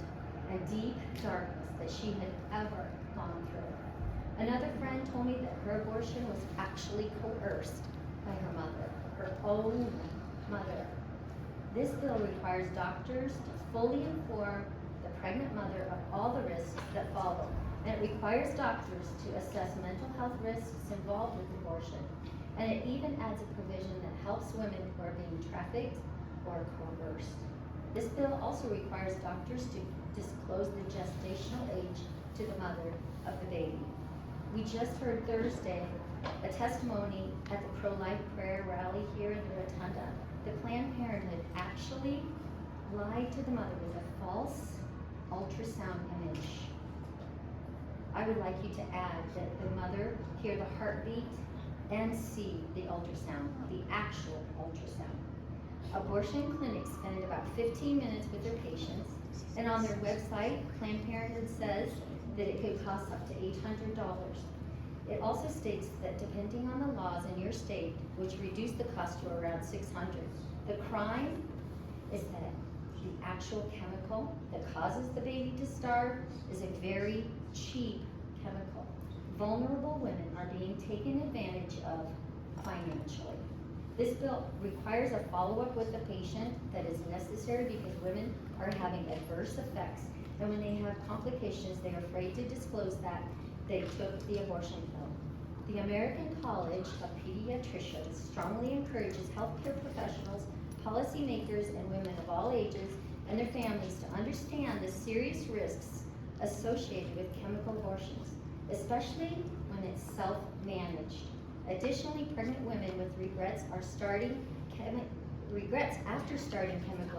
and deep darkness that she had ever gone through. Another friend told me that her abortion was actually coerced by her mother, her own mother. This bill requires doctors to fully inform the pregnant mother of all the risks that follow, and it requires doctors to assess mental health risks involved with abortion, and it even adds a provision that helps women who are being trafficked or coerced. This bill also requires doctors to disclose the gestational age to the mother of the baby. We just heard Thursday a testimony at the pro-life prayer rally here in the Rotunda that Planned Parenthood actually lied to the mother with a false ultrasound image. I would like you to add that the mother hear the heartbeat and see the ultrasound, the actual ultrasound. Abortion clinics spend about 15 minutes with their patients, and on their website, Planned Parenthood says that it could cost up to $800. It also states that depending on the laws in your state, which reduce the cost to around $600, the crime is that the actual chemical that causes the baby to starve is a very cheap chemical. Vulnerable women are being taken advantage of financially. This bill requires a follow-up with the patient that is necessary because women are having adverse effects, and when they have complications, they're afraid to disclose that they took the abortion pill. The American College of Pediatricians strongly encourages healthcare professionals, policymakers, and women of all ages and their families to understand the serious risks associated with chemical abortions, especially when it's self-managed. Additionally, pregnant women with regrets after starting chemical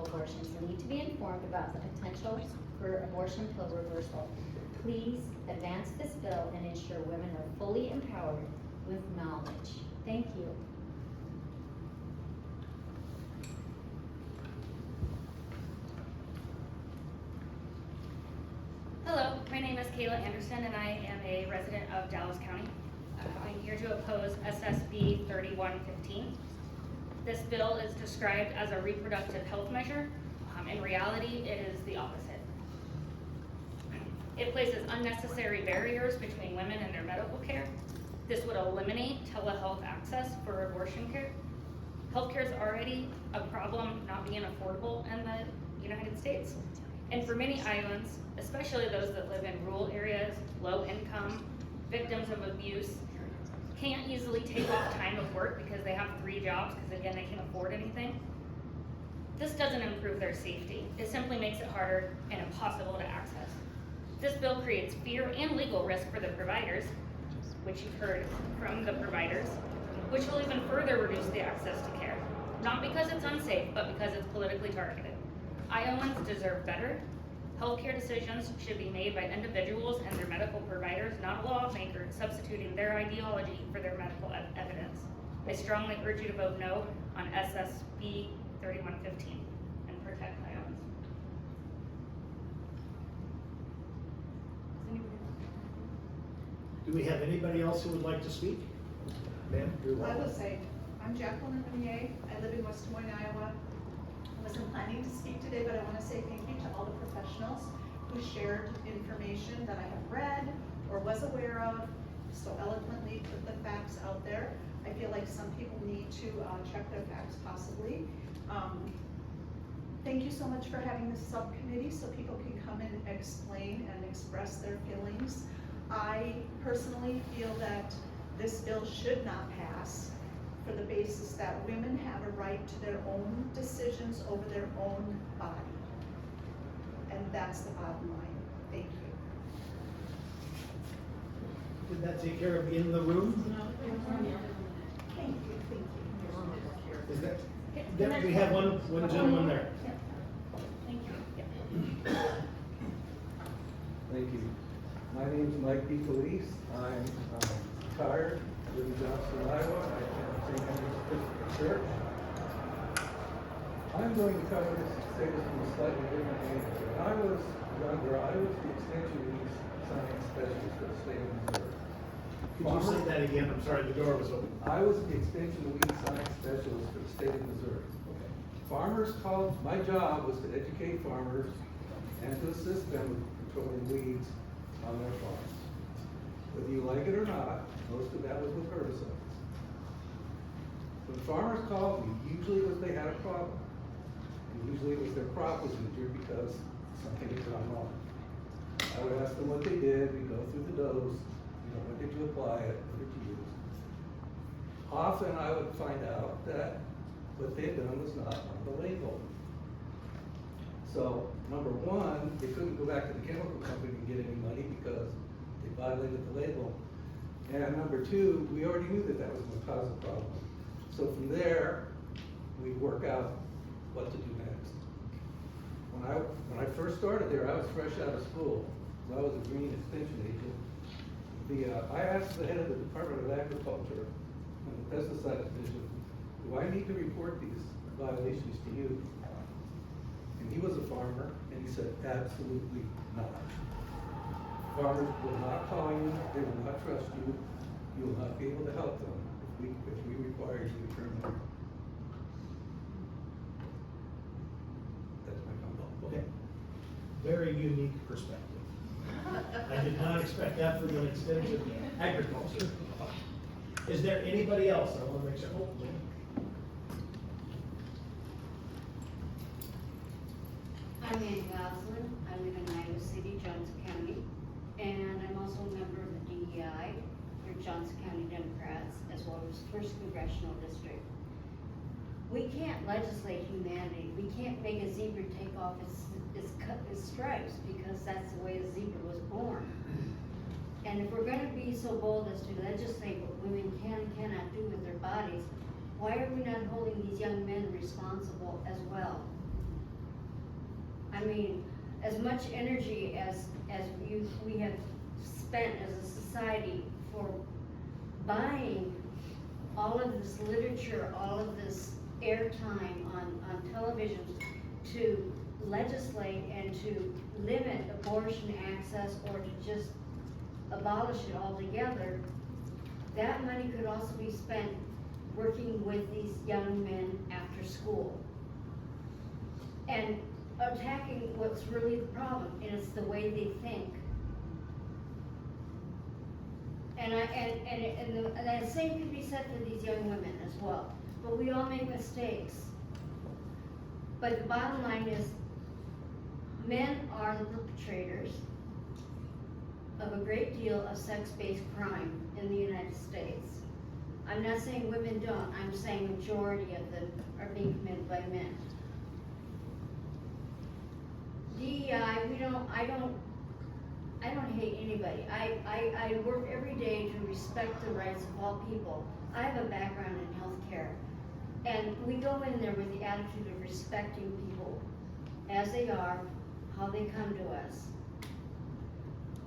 abortions need to be informed about the potential for abortion pill reversal. Please advance this bill and ensure women are fully empowered with knowledge. Thank you. Hello, my name is Kayla Anderson and I am a resident of Dallas County. I'm here to oppose SSB 3115. This bill is described as a reproductive health measure. In reality, it is the opposite. It places unnecessary barriers between women and their medical care. This would eliminate telehealth access for abortion care. Healthcare is already a problem not being affordable in the United States. And for many Iowans, especially those that live in rural areas, low income, victims of abuse, can't easily take off time of work because they have 3 jobs because again, they can't afford anything. This doesn't improve their safety. It simply makes it harder and impossible to access. This bill creates fear and legal risk for the providers, which you've heard from the providers, which will even further reduce the access to care. Not because it's unsafe, but because it's politically targeted. Iowans deserve better. Healthcare decisions should be made by individuals and their medical providers, not lawmakers substituting their ideology for their medical evidence. I strongly urge you to vote no on SSB 3115 and protect Iowans. Do we have anybody else who would like to speak? Ma'am, you're I welcome. will say, I'm Jacqueline Renier. I live in West Des Moines, Iowa. I wasn't planning to speak today, but I want to say thank you to all the professionals who shared information that I have read or was aware of, so eloquently put the facts out there. I feel like some people need to check their facts possibly. Thank you so much for having this subcommittee so people can come and explain and express their feelings. I personally feel that this bill should not pass for the basis that women have a right to their own decisions over their own body. And that's the bottom line. Thank you. Did that take care of in the room? Thank you, thank you. Is that, there, we have one gentleman there. Thank you. Thank you. My name is Mike B. Felice. I'm retired, live in Johnston, Iowa. I attend St. Andrew's Episcopal Church. I'm going to cover this, say this from a slightly different angle. When I was younger, I was the extension lead science specialist for the state of Missouri. Could you say that again? I'm sorry, the door was open. I was the extension lead science specialist for the state of Missouri. Okay. Farmers called, my job was to educate farmers and to assist them with controlling weeds on their farms. Whether you like it or not, most of that was with herbicides. When farmers called me, usually it was they had a problem. And usually it was their crop was injured because something had gone wrong. I would ask them what they did, we'd go through the dose, when did you apply it, what did you use? Often I would find out that what they'd done was not on the label. So, number one, they couldn't go back to the chemical company and get any money because they violated the label. And number two, we already knew that that was going to cause a problem. So from there, we'd work out what to do next. When I first started there, I was fresh out of school. So I was a green extension agent. I asked the head of the Department of Agriculture and the pesticide division, do I need to report these violations to you? And he was a farmer, and he said, absolutely not. Farmers will not call you, they will not trust you, you will not be able to help them if we require you to terminate. That's my comment. Okay. Very unique perspective. I did not expect that from an extensive agriculture. Is there anybody else? I want to make sure. Oh, Jim. I'm Ann Goslin. I live in Iowa City, Johnson County, and I'm also a member of the DEI, or Johnson County Democrats, as well as 1st Congressional District. We can't legislate humanity. We can't make a zebra take off its stripes because that's the way a zebra was born. And if we're gonna be so bold as to legislate what women can and cannot do with their bodies, why are we not holding these young men responsible as well? I mean, as much energy as we have spent as a society for buying all of this literature, all of this airtime on television to legislate and to limit abortion access or to just abolish it altogether, that money could also be spent working with these young men after school and attacking what's really the problem, and it's the way they think. And the same could be said for these young women as well. But we all make mistakes. But the bottom line is, men are the perpetrators of a great deal of sex-based crime in the United States. I'm not saying women don't, I'm saying majority of them are being committed by men. DEI, I don't hate anybody. I work every day to respect the rights of all people. I have a background in healthcare, and we go in there with the attitude of respecting people as they are, how they come to us.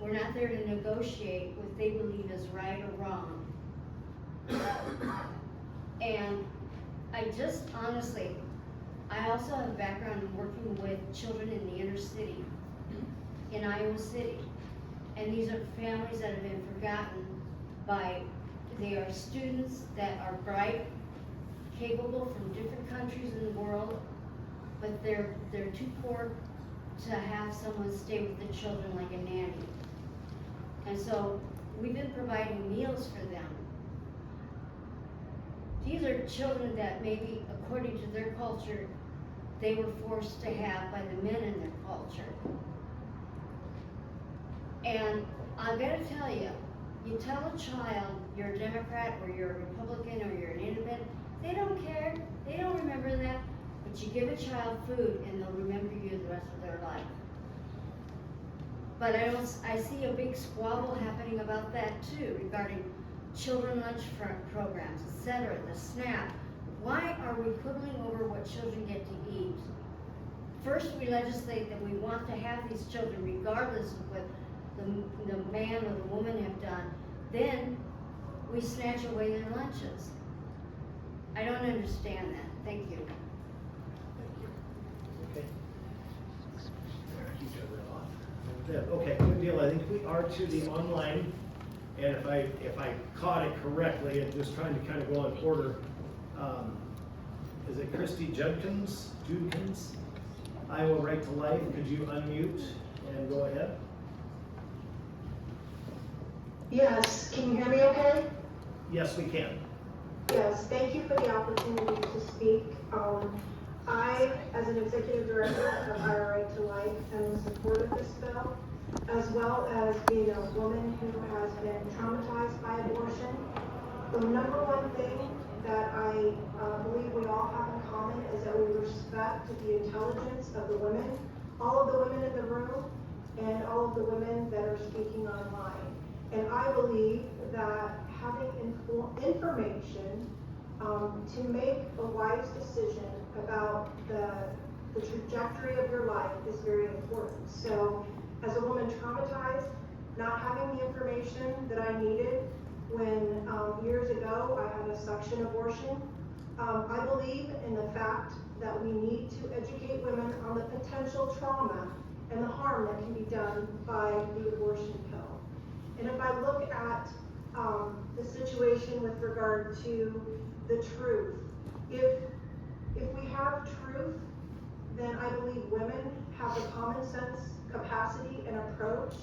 We're not there to negotiate what they believe is right or wrong. And I just honestly, I also have a background in working with children in the inner city, in Iowa City. And these are families that have been forgotten by, they are students that are bright, capable from different countries in the world, but they're too poor to have someone stay with the children like a nanny. And so we've been providing meals for them. These are children that maybe, according to their culture, they were forced to have by the men in their culture. And I gotta tell you, you tell a child you're a Democrat or you're a Republican or you're an independent, they don't care, they don't remember that, but you give a child food and they'll remember you the rest of their life. But I see a big squabble happening about that too, regarding children lunch programs, etc., the SNAP. Why are we quibbling over what children get to eat? First, we legislate that we want to have these children regardless of what the man or the woman have done. Then we snatch away their lunches. I don't understand that. Thank you. Okay. Okay, good deal. I think we are to the online, and if I caught it correctly, and just trying to kind of go in order, is it Christy Judkins, Iowa Right to Life? Could you unmute and go ahead? Yes, can you hear me okay? Yes, we can. Yes, thank you for the opportunity to speak. I, as an executive director of Iowa Right to Life, am in support of this bill, as well as being a woman who has been traumatized by abortion. The number one thing that I believe we all have in common is that we respect the intelligence of the women, all of the women in the room, and all of the women that are speaking online. And I believe that having information to make a wise decision about the trajectory of your life is very important. So as a woman traumatized, not having the information that I needed when years ago I had a suction abortion, I believe in the fact that we need to educate women on the potential trauma and the harm that can be done by the abortion pill. And if I look at the situation with regard to the truth. If we have truth, then I believe women have the common sense, capacity, and approach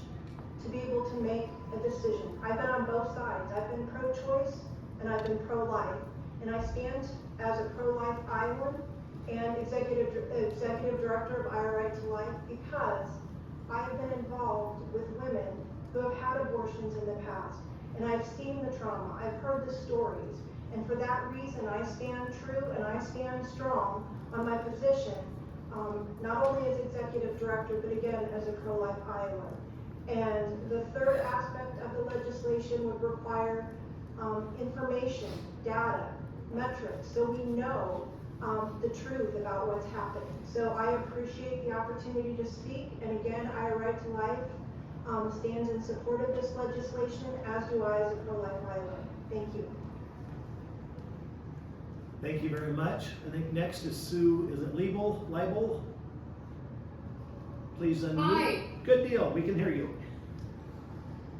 to be able to make a decision. I've been on both sides. I've been pro-choice and I've been pro-life. And I stand as a pro-life Iowan and executive director of Iowa Right to Life because I have been involved with women who have had abortions in the past. And I've seen the trauma. I've heard the stories. And for that reason, I stand true and I stand strong on my position, not only as executive director, but again, as a pro-life Iowan. And the third aspect of the legislation would require information, data, metrics, so we know the truth about what's happening. So I appreciate the opportunity to speak, and again, Iowa Right to Life stands in support of this legislation, as do I as a pro-life Iowan. Thank you. Thank you very much. I think next is Sue, is it Leibel? Please unmute. Hi. Good deal, we can hear you.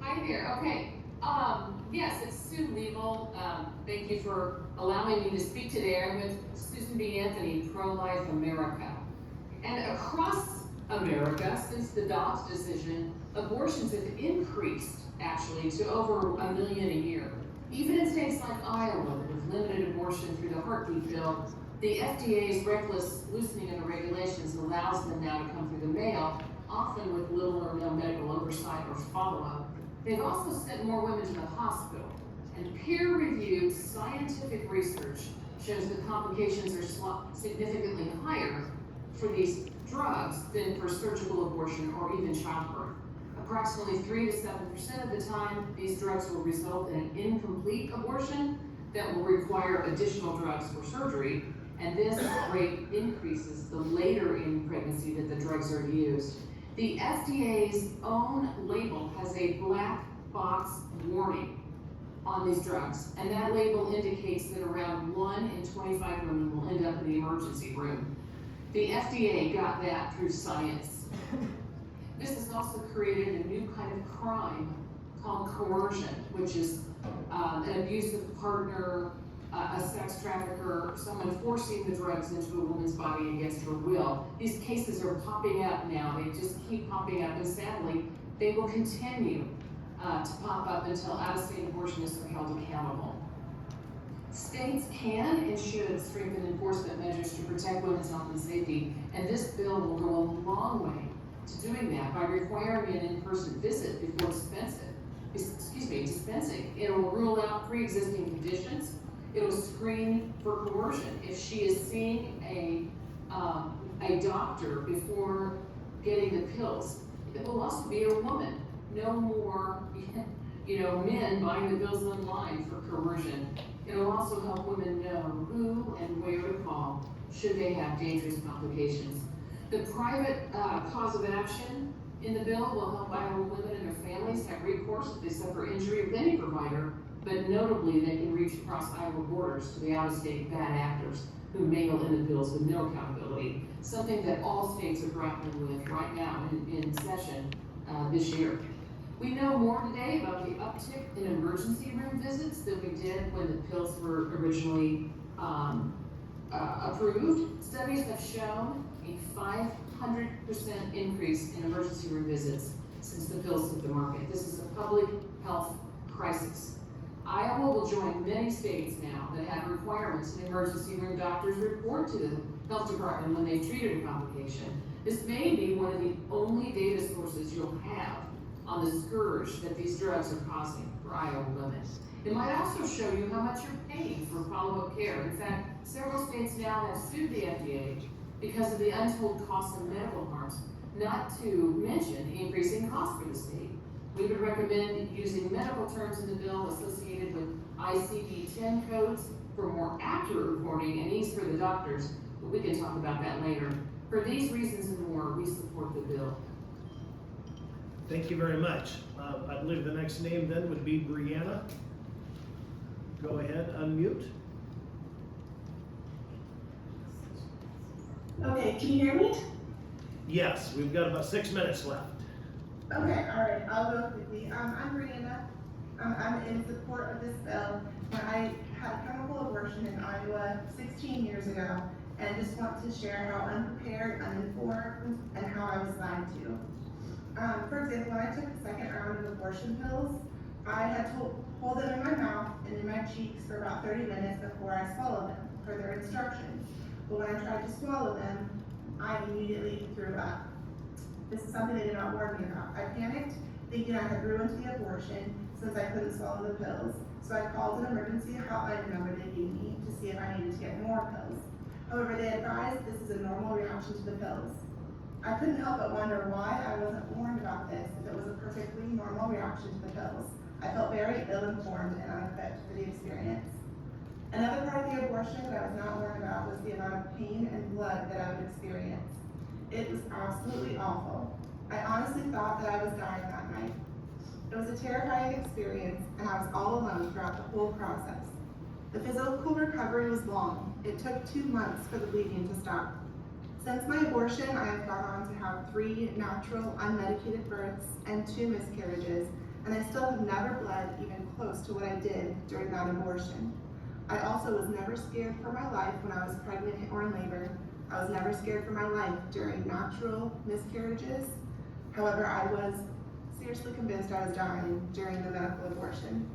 Hi there, okay. Yes, it's Sue Leibel. Thank you for allowing me to speak today. I'm with Susan B. Anthony, Pro-Life America. And across America, since the Dobbs decision, abortions have increased, actually, to over 1 million a year. Even in states like Iowa that have limited abortion through the heartbeat bill, the FDA's reckless loosening of the regulations allows them now to come through the mail, often with little or no medical oversight or follow-up. They've also sent more women to the hospital, and peer-reviewed scientific research shows that complications are significantly higher for these drugs than for surgical abortion or even childbirth. Approximately 3 to 7% of the time, these drugs will result in an incomplete abortion that will require additional drugs or surgery, and this rate increases the later in pregnancy that the drugs are used. The FDA's own label has a black box warning on these drugs, and that label indicates that around 1 in 25 women will end up in the emergency room. The FDA got that through science. This has also created a new kind of crime called coercion, which is an abusive partner, a sex trafficker, someone forcing the drugs into a woman's body against her will. These cases are popping up now. They just keep popping up, and sadly, they will continue to pop up until out-of-state abortionists are held accountable. States can and should strengthen enforcement measures to protect women's health and safety, and this bill will go a long way to doing that by requiring an in-person visit before dispensing. It will rule out pre-existing conditions. It will screen for coercion. If she is seeing a doctor before getting the pills, it will also be a woman. No more, men buying the pills online for coercion. It will also help women know who and where to call should they have dangerous complications. The private cause of action in the bill will help Iowa women and their families have recourse if they suffer injury with any provider, but notably they can reach across Iowa borders to the out-of-state bad actors who mail in the bills with no accountability, something that all states are grappling with right now in session this year. We know more today about the uptick in emergency room visits than we did when the pills were originally approved. Studies have shown a 500% increase in emergency room visits since the pills hit the market. This is a public health crisis. Iowa will join many states now that have requirements in emergency room doctors report to the health department when they've treated a complication. This may be one of the only data sources you'll have on the scourge that these drugs are causing for Iowa women. It might also show you how much you're paying for follow-up care. In fact, several states now have sued the FDA because of the untold costs of medical harms, not to mention the increasing cost for the state. We would recommend using medical terms in the bill associated with ICD-10 codes for more accurate reporting and ease for the doctors, but we can talk about that later. For these reasons and more, we support the bill. Thank you very much. I believe the next name then would be Brianna. Go ahead, unmute. Okay, can you hear me? Yes, we've got about 6 minutes left. Okay, all right, I'll go quickly. I'm Brianna. I'm in support of this bill. I had a chemical abortion in Iowa 16 years ago, and just want to share how unprepared, uninformed, and how I was lied to. For example, when I took the second round of abortion pills, I had to hold them in my mouth and in my cheeks for about 30 minutes before I swallowed them, per their instructions. But when I tried to swallow them, I immediately threw up. This is something they did not warn me about. I panicked, thinking I had ruined the abortion since I couldn't swallow the pills. So I called an emergency hotline number they gave me to see if I needed to get more pills. However, they advised this is a normal reaction to the pills. I couldn't help but wonder why I wasn't warned about this if it was a perfectly normal reaction to the pills. I felt very ill-informed and unequipped for the experience. Another part of the abortion that I was not warned about was the amount of pain and blood that I would experience. It was absolutely awful. I honestly thought that I was dying that night. It was a terrifying experience, and I was all alone throughout the whole process. The physical recovery was long. It took 2 months for the bleeding to stop. Since my abortion, I have gone on to have 3 natural, unmedicated births and 2 miscarriages, and I still have never bled even close to what I did during that abortion. I also was never scared for my life when I was pregnant or in labor. I was never scared for my life during natural miscarriages. However, I was seriously convinced I was dying during the medical abortion.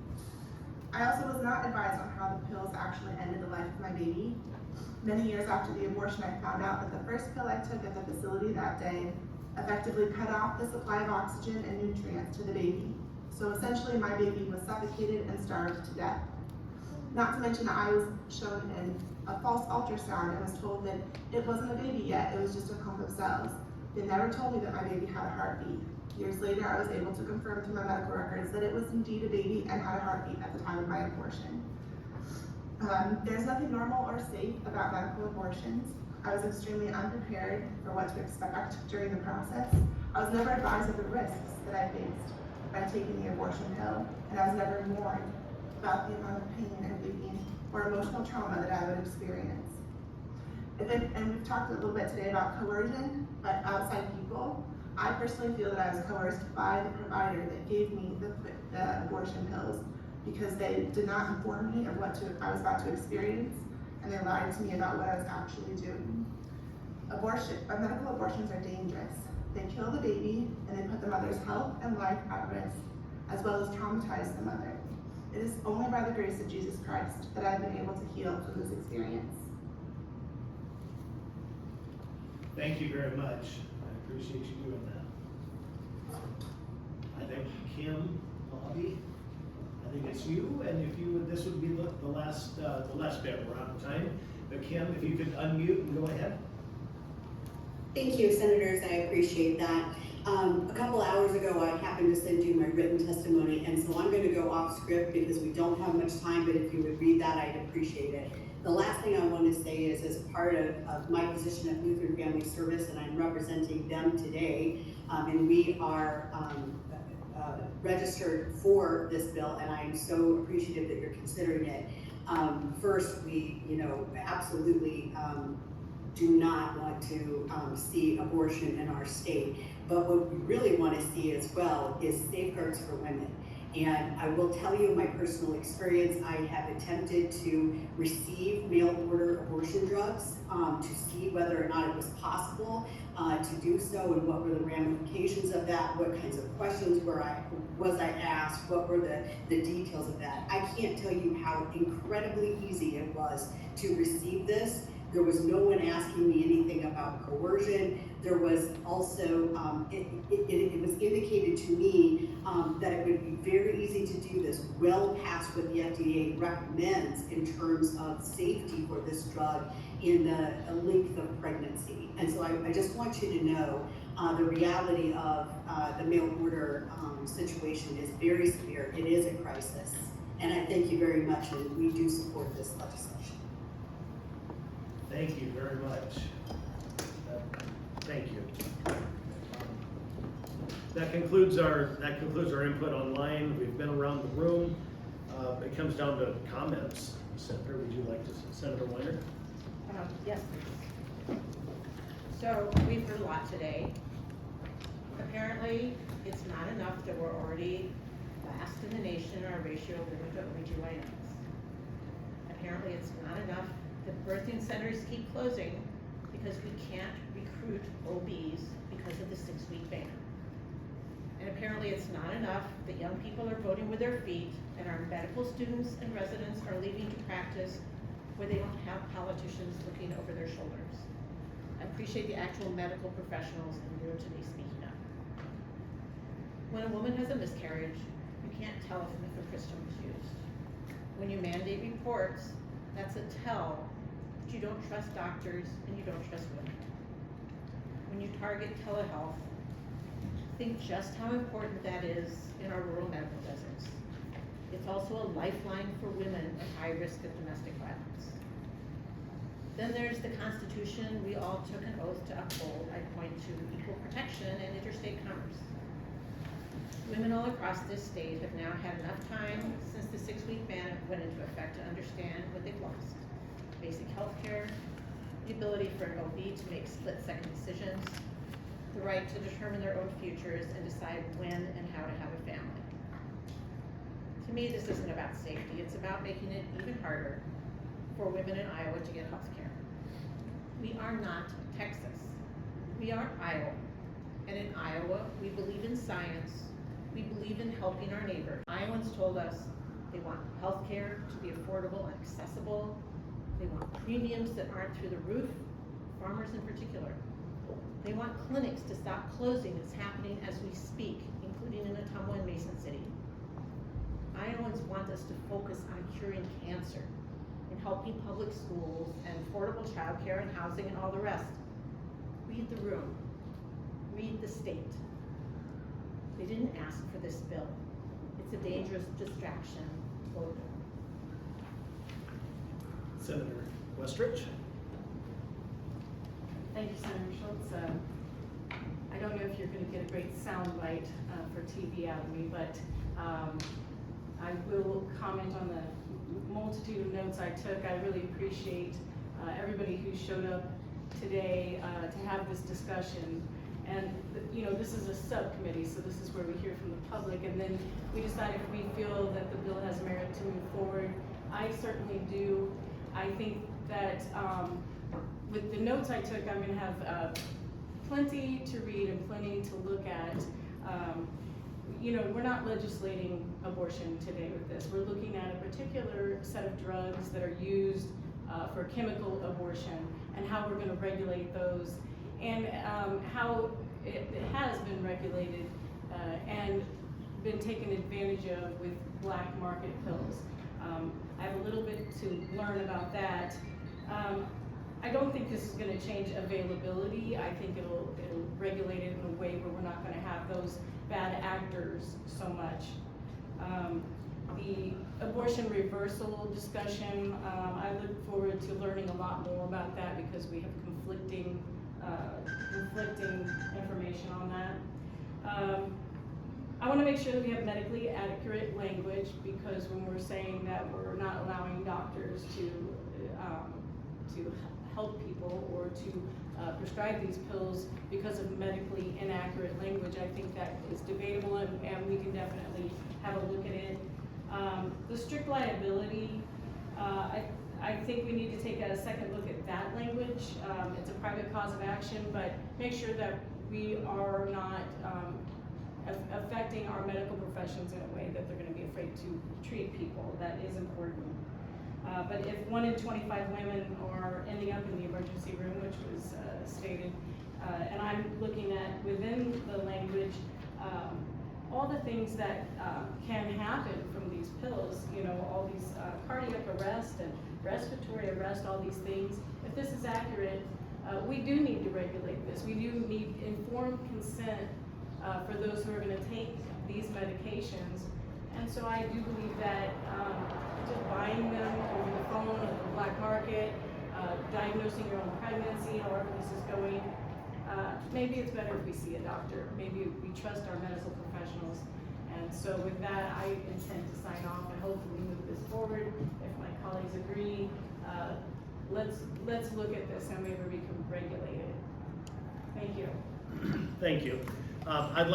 I also was not advised on how the pills actually ended the life of my baby. Many years after the abortion, I found out that the first pill I took at the facility that day effectively cut off the supply of oxygen and nutrients to the baby. So essentially, my baby was suffocated and starved to death. Not to mention that I was shown in a false ultrasound and was told that it wasn't a baby yet, it was just a clump of cells. They never told me that my baby had a heartbeat. Years later, I was able to confirm through my medical records that it was indeed a baby and had a heartbeat at the time of my abortion. There's nothing normal or safe about medical abortions. I was extremely unprepared for what to expect during the process. I was never advised of the risks that I faced by taking the abortion pill, and I was never warned about the amount of pain and bleeding or emotional trauma that I would experience. And we've talked a little bit today about coercion, but outside people, I personally feel that I was coerced by the provider that gave me the abortion pills because they did not inform me of what I was about to experience, and they lied to me about what I was actually doing. Medical abortions are dangerous. They kill the baby, and they put the mother's health and life at risk, as well as traumatize the mother. It is only by the grace of Jesus Christ that I've been able to heal from this experience. Thank you very much. I appreciate you doing that. I think Kim, Bobby, I think it's you, and if you would, this would be the last bit. We're out of time. But Kim, if you could unmute and go ahead. Thank you, Senators. I appreciate that. A couple hours ago, I happened to send you my written testimony, and so I'm going to go off script because we don't have much time, but if you would read that, I'd appreciate it. The last thing I want to say is, as part of my position at Lutheran Family Service, and I'm representing them today, and we are registered for this bill, and I am so appreciative that you're considering it. First, we, absolutely do not want to see abortion in our state. But what we really want to see as well is safeguards for women. And I will tell you my personal experience. I have attempted to receive mail order abortion drugs to see whether or not it was possible to do so, and what were the ramifications of that, what kinds of questions was I asked, what were the details of that. I can't tell you how incredibly easy it was to receive this. There was no one asking me anything about coercion. There was also, it was indicated to me that it would be very easy to do this, well past what the FDA recommends in terms of safety for this drug in the length of pregnancy. And so I just want you to know the reality of the mail order situation is very severe. It is a crisis. And I thank you very much, and we do support this legislation. Thank you very much. Thank you. That concludes our input online. We've been around the room. It comes down to comments. Senator, would you like to, Senator Weiner? Yes, please. So we've heard a lot today. Apparently, it's not enough that we're already last in the nation in our ratio of women to OBGYNs. Apparently it's not enough that birthing centers keep closing because we can't recruit OBs because of the 6-week ban. And apparently it's not enough that young people are voting with their feet and our medical students and residents are leaving to practice where they don't have politicians looking over their shoulders. I appreciate the actual medical professionals in the room today speaking up. When a woman has a miscarriage, you can't tell if mifepristone was used. When you mandate reports, that's a tell that you don't trust doctors and you don't trust women. When you target telehealth, think just how important that is in our rural medical deserts. It's also a lifeline for women at high risk of domestic violence. Then there's the Constitution we all took an oath to uphold. I point to equal protection and interstate commerce. Women all across this state have now had enough time since the 6-week ban went into effect to understand what they've lost. Basic health care, the ability for an OB to make split-second decisions, the right to determine their own futures and decide when and how to have a family. To me, this isn't about safety, it's about making it even harder for women in Iowa to get health care. We are not Texas. We are Iowa. And in Iowa, we believe in science. We believe in helping our neighbors. Iowans told us they want health care to be affordable and accessible. They want premiums that aren't through the roof, farmers in particular. They want clinics to stop closing. It's happening as we speak, including in Ottumwa and Mason City. Iowans want us to focus on curing cancer and helping public schools and affordable childcare and housing and all the rest. Read the room. Read the state. They didn't ask for this bill. It's a dangerous distraction. Vote no. Senator Westrich. Thank you, Senator Schultz. I don't know if you're going to get a great sound bite for TV out of me, but I will comment on the multitude of notes I took. I really appreciate everybody who showed up today to have this discussion. And you know, this is a subcommittee, so this is where we hear from the public, and then we decide if we feel that the bill has merit to move forward. I certainly do. I think that with the notes I took, I'm going to have plenty to read and plenty to look at. You know, we're not legislating abortion today with this. We're looking at a particular set of drugs that are used for chemical abortion and how we're going to regulate those, and how it has been regulated and been taken advantage of with black market pills. I have a little bit to learn about that. I don't think this is going to change availability. I think it'll regulate it in a way where we're not going to have those bad actors so much. The abortion reversal discussion, I look forward to learning a lot more about that because we have conflicting information on that. I want to make sure that we have medically accurate language, because when we're saying that we're not allowing doctors to help people or to prescribe these pills because of medically inaccurate language, I think that is debatable, and we can definitely have a look at it. The strict liability, I think we need to take a second look at that language. It's a private cause of action, but make sure that we are not affecting our medical professions in a way that they're going to be afraid to treat people. That is important. But if 1 in 25 women are ending up in the emergency room, which was stated, and I'm looking at within the language, all the things that can happen from these pills, you know, all these cardiac arrest and respiratory arrest, all these things. If this is accurate, we do need to regulate this. We do need informed consent for those who are going to take these medications. And so I do believe that just buying them over the phone or the black market, diagnosing your own pregnancy, however this is going, maybe it's better if we see a doctor. Maybe we trust our medical professionals. And so with that, I intend to sign off and hopefully move this forward. If my colleagues agree, let's look at this and maybe we can regulate it. Thank you. Thank you. I'd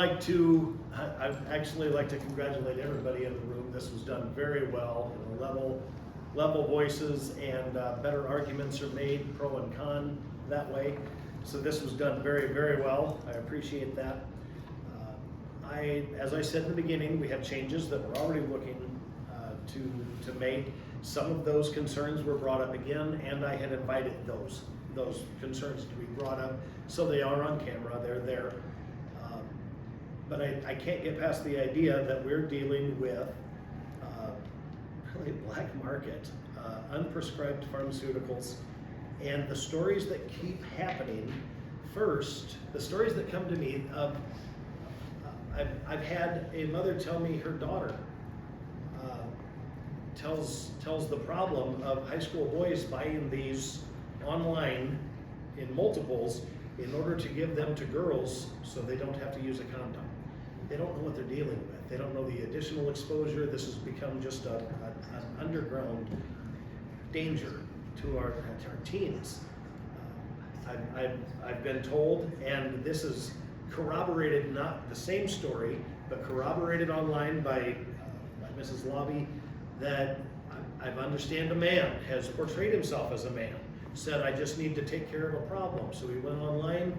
actually like to congratulate everybody in the room. This was done very well. You know, level voices and better arguments are made, pro and con that way. So this was done very, very well. I appreciate that. As I said in the beginning, we have changes that we're already looking to make. Some of those concerns were brought up again, and I had invited those concerns to be brought up, so they are on camera, they're there. But I can't get past the idea that we're dealing with really black market, unprescribed pharmaceuticals, and the stories that keep happening. First, the stories that come to me, I've had a mother tell me her daughter tells the problem of high school boys buying these online in multiples in order to give them to girls so they don't have to use a condom. They don't know what they're dealing with. They don't know the additional exposure. This has become just an underground danger to our teens. I've been told, and this is corroborated, not the same story, but corroborated online by Mrs. Lobby, that I understand a man has portrayed himself as a man, said, I just need to take care of a problem. So he went online,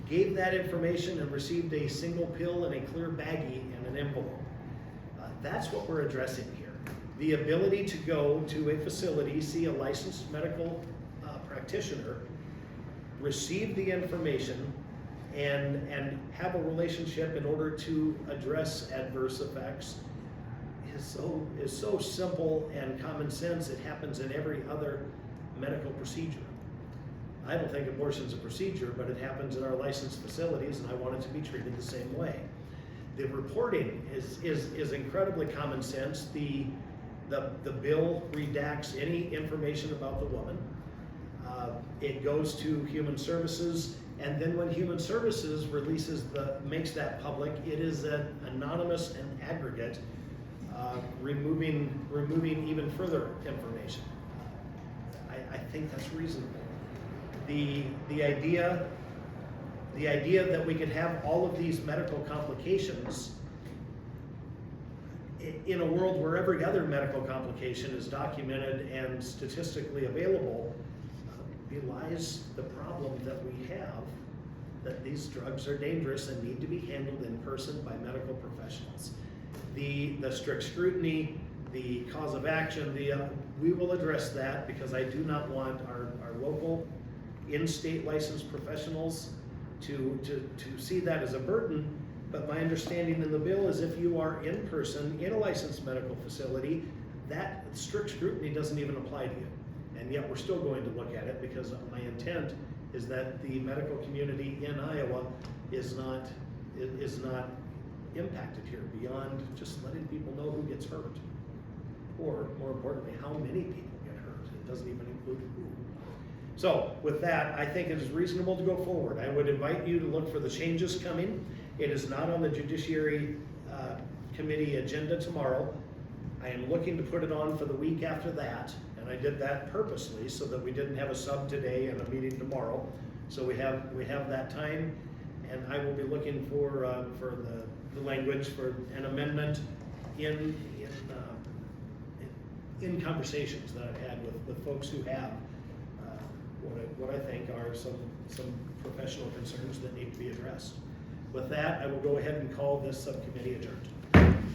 gave that information, and received a single pill in a clear baggie in an envelope. That's what we're addressing here. The ability to go to a facility, see a licensed medical practitioner, receive the information, and have a relationship in order to address adverse effects is so simple and common sense. It happens in every other medical procedure. I don't think abortion's a procedure, but it happens in our licensed facilities, and I want it to be treated the same way. The reporting is incredibly common sense. The bill redacts any information about the woman. It goes to Human Services, and then when Human Services makes that public, it is an anonymous and aggregate, removing even further information. I think that's reasonable. The idea that we could have all of these medical complications in a world where every other medical complication is documented and statistically available belies the problem that we have, that these drugs are dangerous and need to be handled in person by medical professionals. The strict scrutiny, the cause of action, we will address that, because I do not want our local in-state licensed professionals to see that as a burden. But my understanding in the bill is if you are in person in a licensed medical facility, that strict scrutiny doesn't even apply to you. And yet we're still going to look at it, because my intent is that the medical community in Iowa is not impacted here beyond just letting people know who gets hurt, or more importantly, how many people get hurt. It doesn't even include who. So with that, I think it is reasonable to go forward. I would invite you to look for the changes coming. It is not on the Judiciary Committee agenda tomorrow. I am looking to put it on for the week after that, and I did that purposely so that we didn't have a sub today and a meeting tomorrow. So we have that time, and I will be looking for the language for an amendment in conversations that I've had with folks who have what I think are some professional concerns that need to be addressed. With that, I will go ahead and call this subcommittee adjourned.